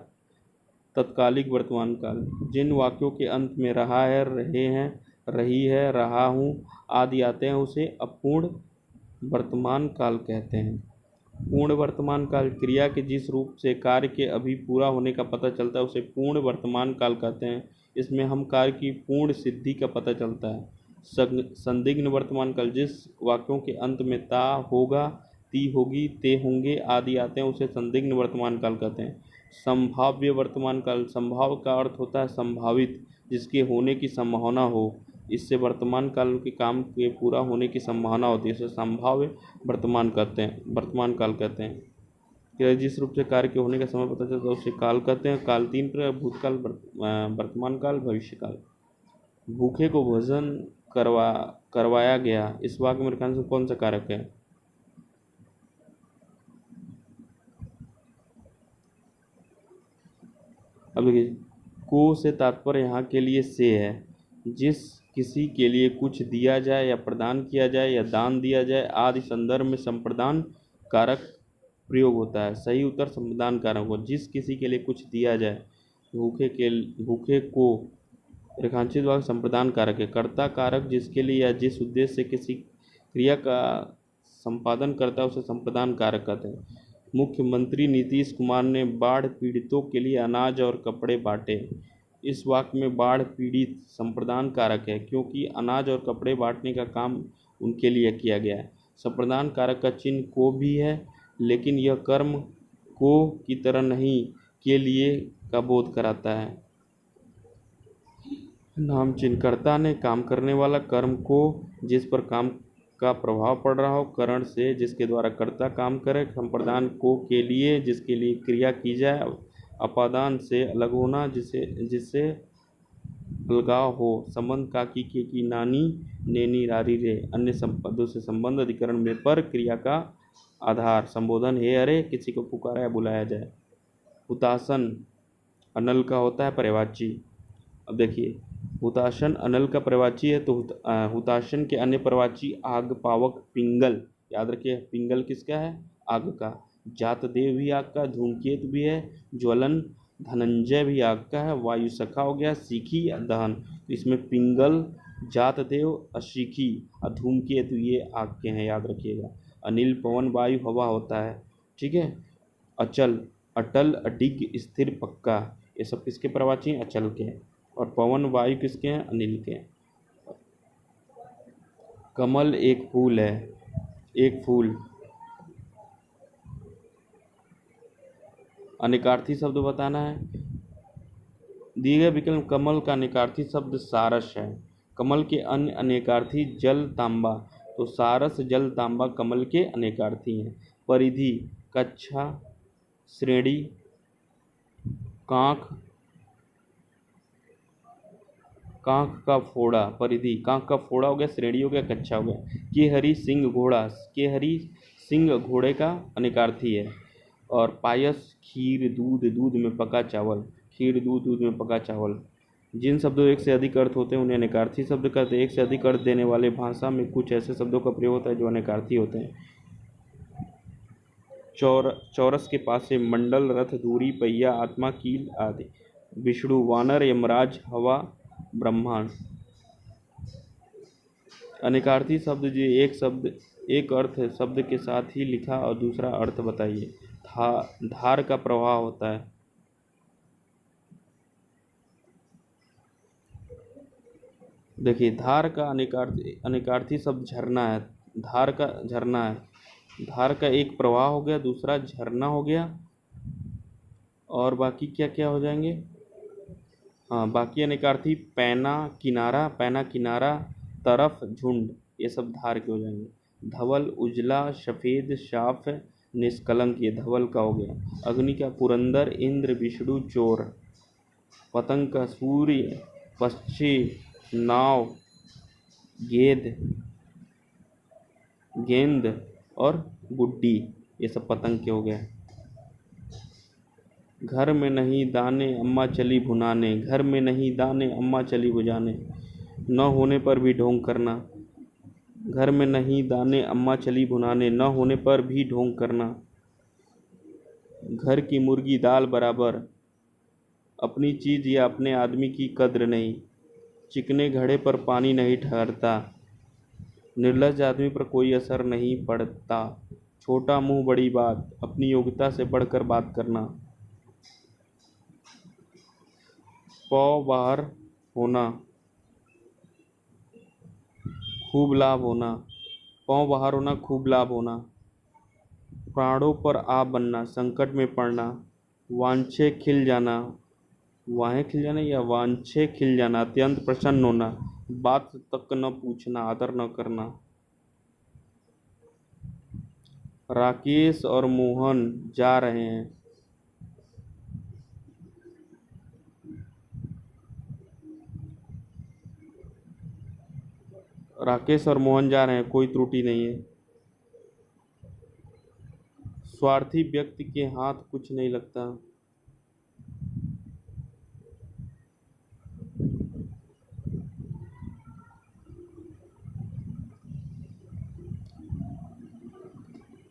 तत्कालिक वर्तमान काल, जिन वाक्यों के अंत में रहा है, रहे हैं, रही है, रहा हूँ आदि आते हैं उसे अपूर्ण वर्तमान काल कहते हैं। पूर्ण वर्तमान काल, क्रिया के जिस रूप से कार्य के अभी पूरा होने का पता चलता है उसे पूर्ण वर्तमान काल कहते हैं। इसमें हम कार्य की पूर्ण सिद्धि का पता चलता है। संदिग्ध वर्तमान काल, जिस वाक्यों के अंत में ता होगा, ती होगी, ते होंगे आदि आते हैं उसे संदिग्ध वर्तमान काल कहते हैं। संभाव्य वर्तमान काल, संभाव का अर्थ होता है संभावित, जिसके होने की संभावना हो। इससे वर्तमान काल के काम के पूरा होने की संभावना होती है, इसे संभाव्य वर्तमान काल कहते हैं। जिस रूप से कार्य के होने का समय पता चलता है उसे काल कहते हैं। काल तीन प्रकार, भूतकाल, वर्तमान काल, भविष्य काल। भूखे को भोजन करवाया गया, इस वाक्य में मेरे कौन सा कारक है? अब देखिए, को से तात्पर्य यहाँ के लिए से है। जिस किसी के लिए कुछ दिया जाए या प्रदान किया जाए या दान दिया जाए आदि संदर्भ में संप्रदान कारक प्रयोग होता है। सही उत्तर संप्रदान कारक हो। जिस किसी के लिए कुछ दिया जाए, भूखे को रेखांकित वाक्य संप्रदान कारक है। कर्ता कारक जिसके लिए या जिस उद्देश्य से किसी क्रिया का संपादन करता है उसे संप्रदान कारक कहते हैं। मुख्यमंत्री नीतीश कुमार ने बाढ़ पीड़ितों के लिए अनाज और कपड़े बांटे। इस वाक्य में बाढ़ पीड़ित संप्रदान कारक है क्योंकि अनाज और कपड़े बांटने का काम उनके लिए किया गया है। संप्रदान कारक का चिन्ह को भी है, लेकिन यह कर्म को की तरह नहीं के लिए का बोध कराता है। नाम चिन्हकर्ता ने काम करने वाला, कर्म को जिस पर काम का प्रभाव पड़ रहा हो, करण से जिसके द्वारा कर्ता काम करे, संप्रदान को के लिए जिसके लिए क्रिया की जाए, अपादान से अलग होना जिससे अलगाव हो, संबंध काकी के की नानी नेनी रारी रे, अन्य पदों से संबंध, अधिकरण में पर, क्रिया का आधार, संबोधन हे अरे, किसी को पुकारा या बुलाया जाए। हुतासन अनल का होता है पर्यायवाची। अब देखिए, हुताशन अनल का पर्यायवाची है तो हुताशन के अन्य पर्यायवाची आग, पावक, पिंगल। याद रखिए, पिंगल किसका है? आग का। जातदेव भी आग का, धूमकेतु भी है, ज्वलन, धनंजय भी आग का है, वायु सखा हो गया, सीखी या दहन। तो इसमें पिंगल, जातदेव, अशिखी और धूमकेतु ये आग के हैं, याद रखिएगा। अनिल, पवन, वायु, हवा होता है। ठीक है। अचल, अटल, अडिग, स्थिर, पक्का, ये सब किसके पर्यायवाची हैं? अचल के। और पवन, वायु किसके हैं? अनिल के। कमल एक फूल है, एक फूल। अनेकार्थी शब्द बताना है। दिए गए विकल्प कमल का अनेकार्थी शब्द सारस है। कमल के अन्य अनेकार्थी जल, तांबा। तो सारस, जल, तांबा कमल के अनेकार्थी हैं। परिधि, कक्षा, श्रेणी, कांख, कांख का फोड़ा। परिधि, कांख का फोड़ा हो गया, श्रेणी हो गया, कच्छा हो गया। केहरी, सिंह, घोड़ा। केहरी, सिंह, घोड़े का अनेकार्थी है। और पायस, खीर, दूध, दूध में पका चावल। खीर, दूध, दूध में पका चावल। जिन शब्दों एक से अधिक अर्थ होते हैं उन्हें अनेकार्थी शब्द कहते हैं। एक से अधिक अर्थ देने वाले भाषा में कुछ ऐसे शब्दों का प्रयोग होता है जो अनेकार्थी होते हैं। चौरस के पासे, मंडल, रथ, धूरी, पहिया, आत्मा, कील आदि। विष्णु, वानर, यमराज, हवा, ब्रह्मांड। अनेकार्थी शब्द जो एक अर्थ शब्द के साथ ही लिखा और दूसरा अर्थ बताइए। धार का प्रवाह होता है। देखिए, धार का अनेकार्थी शब्द झरना है। धार का झरना है। धार का एक प्रवाह हो गया, दूसरा झरना हो गया, और बाकी क्या क्या हो जाएंगे? हाँ, बाकी अनेकार्थी पैना किनारा, तरफ, झुंड, ये सब धार के हो जाएंगे। धवल, उजला, सफेद, साफ, निष्कलंक, ये धवल का हो गया। अग्नि का पुरंदर, इंद्र, विष्णु, चोर। पतंग का सूर्य, पक्षी, नाव, गेंद और गुड्डी, ये सब पतंग के हो गए। घर में नहीं दाने, अम्मा चली भुनाने। घर में नहीं दाने, अम्मा चली बुझाने। न होने पर भी ढोंग करना। घर में नहीं दाने, अम्मा चली भुनाने, न होने पर भी ढोंग करना। घर की मुर्गी दाल बराबर, अपनी चीज़ या अपने आदमी की कद्र नहीं। चिकने घड़े पर पानी नहीं ठहरता, निर्लज्ज आदमी पर कोई असर नहीं पड़ता। छोटा मुंह बड़ी बात, अपनी योग्यता से बढ़कर बात करना। पौ बाहर होना, खूब लाभ होना। पौ बाहर होना, खूब लाभ होना। प्राणों पर आ बनना, संकट में पड़ना। वांछे खिल जाना, वाहें खिल जाना या वांछे खिल जाना, अत्यंत प्रसन्न होना। बात तक न पूछना, आदर न करना। राकेश और मोहन जा रहे हैं। राकेश और मोहन जा रहे हैं, कोई त्रुटि नहीं है। स्वार्थी व्यक्ति के हाथ कुछ नहीं लगता।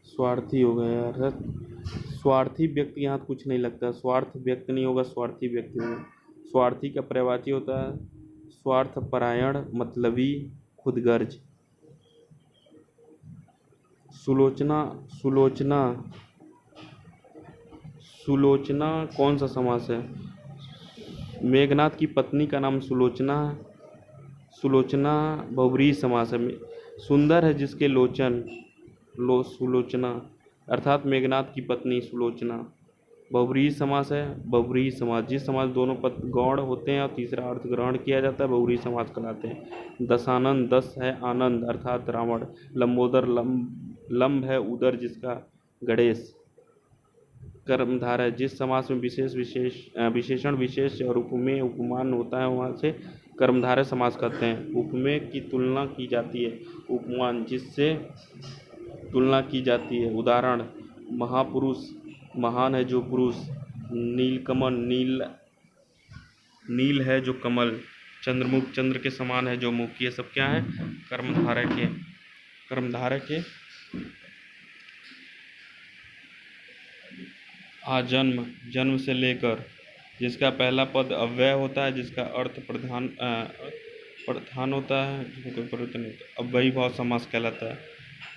स्वार्थी हो गया यार। स्वार्थी व्यक्ति के हाथ कुछ नहीं लगता। स्वार्थ व्यक्त नहीं होगा, स्वार्थी व्यक्ति होगा। स्वार्थी का पर्यायवाची होता है स्वार्थपरायण, मतलबी, खुदगर्ज। सुलोचना, सुलोचना, सुलोचना कौन सा समास है? मेघनाथ की पत्नी का नाम सुलोचना है। सुलोचना बहुव्रीहि समास है। सुंदर है जिसके लोचन, सुलोचना, अर्थात मेघनाथ की पत्नी सुलोचना। बहुव्रीहि समास है। बहुव्रीहि समास, जिस समास दोनों पद गौण होते हैं और तीसरा अर्थ ग्रहण किया जाता है, बहुव्रीहि समास कहलाते हैं। दशानन, दस है आनंद, अर्थात रावण। लंबोदर, लंब है उदर जिसका, गणेश। कर्मधारय है, जिस समास में विशेषण विशेष और उपमेय उपमान होता है वहाँ से कर्मधारय समास कहते हैं। उपमेय की तुलना की जाती है, उपमान जिससे तुलना की जाती है। उदाहरण, महापुरुष, महान है जो पुरुष। नीलकमल, नील है जो कमल। चंद्रमुख, चंद्र के समान है जो मुख। ये सब क्या है? कर्मधारय के आजन्म, जन्म से लेकर, जिसका पहला पद अव्यय होता है, जिसका अर्थ प्रधान होता है, जिसमें कोई परिवर्तन नहीं होता, अव्ययी भाव समास कहलाता है।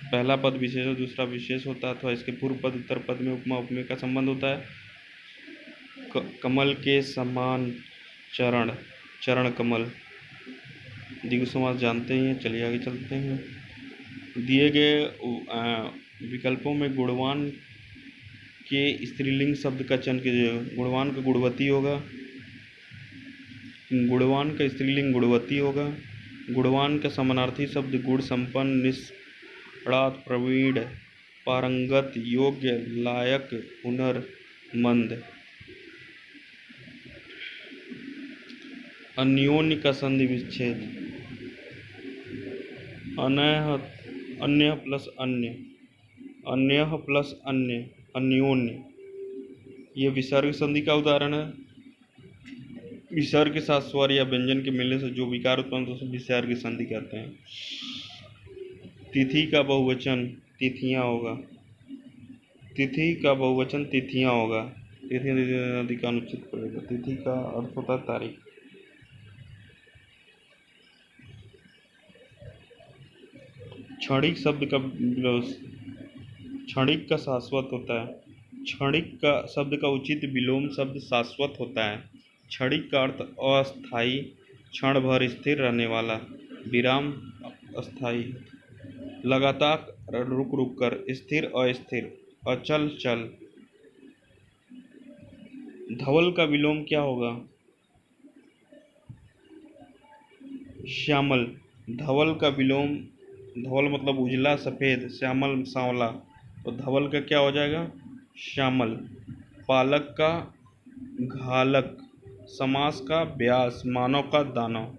पहला पद विशेष और दूसरा विशेष होता है, अथवा इसके पूर्व पद उत्तर पद में उपमा उपमेय का संबंध होता है। कमल के समान चरण, चरण कमल। द्विगु समास जानते ही हैं, चलिए आगे चलते हैं। दिए गए विकल्पों में गुणवान के स्त्रीलिंग शब्द का चयन कीजिए। गुणवान का गुणवती होगा। गुणवान का स्त्रीलिंग गुणवती होगा। गुणवान का समानार्थी शब्द गुण संपन्न, निष्णात, प्रवीण, पारंगत, योग्य, लायक, हुनरमंद। अन्योन्य का संधि विच्छेद, अन्य प्लस अन्य, अन्य प्लस अन्य, अन्योन्य। ये विसर्ग संधि का उदाहरण है। विसर्ग के साथ स्वर या व्यंजन के मिलने से जो विकार उत्पन्न होता है विसर्ग संधि कहते हैं। तिथि का बहुवचन तिथियां होगा। तिथि का बहुवचन तिथियां होगा। तिथि नदी का अनुचित पड़ेगा। तिथि का अर्थ होता है तारीख। क्षणिक शब्द का क्षणिक का शाश्वत होता है। क्षणिक का शब्द का उचित विलोम शब्द शाश्वत होता है। क्षणिक का अर्थ अस्थाई, क्षण भर स्थिर रहने वाला। विराम अस्थाई। लगातार रुक रुक कर, स्थिर अस्थिर, अचल चल। धवल का विलोम क्या होगा? श्यामल। धवल का विलोम, धवल मतलब उजला सफ़ेद, श्यामल सांवला, तो धवल का क्या हो जाएगा? श्यामल। पालक का घालक। समास का व्यास, मानव का दानव।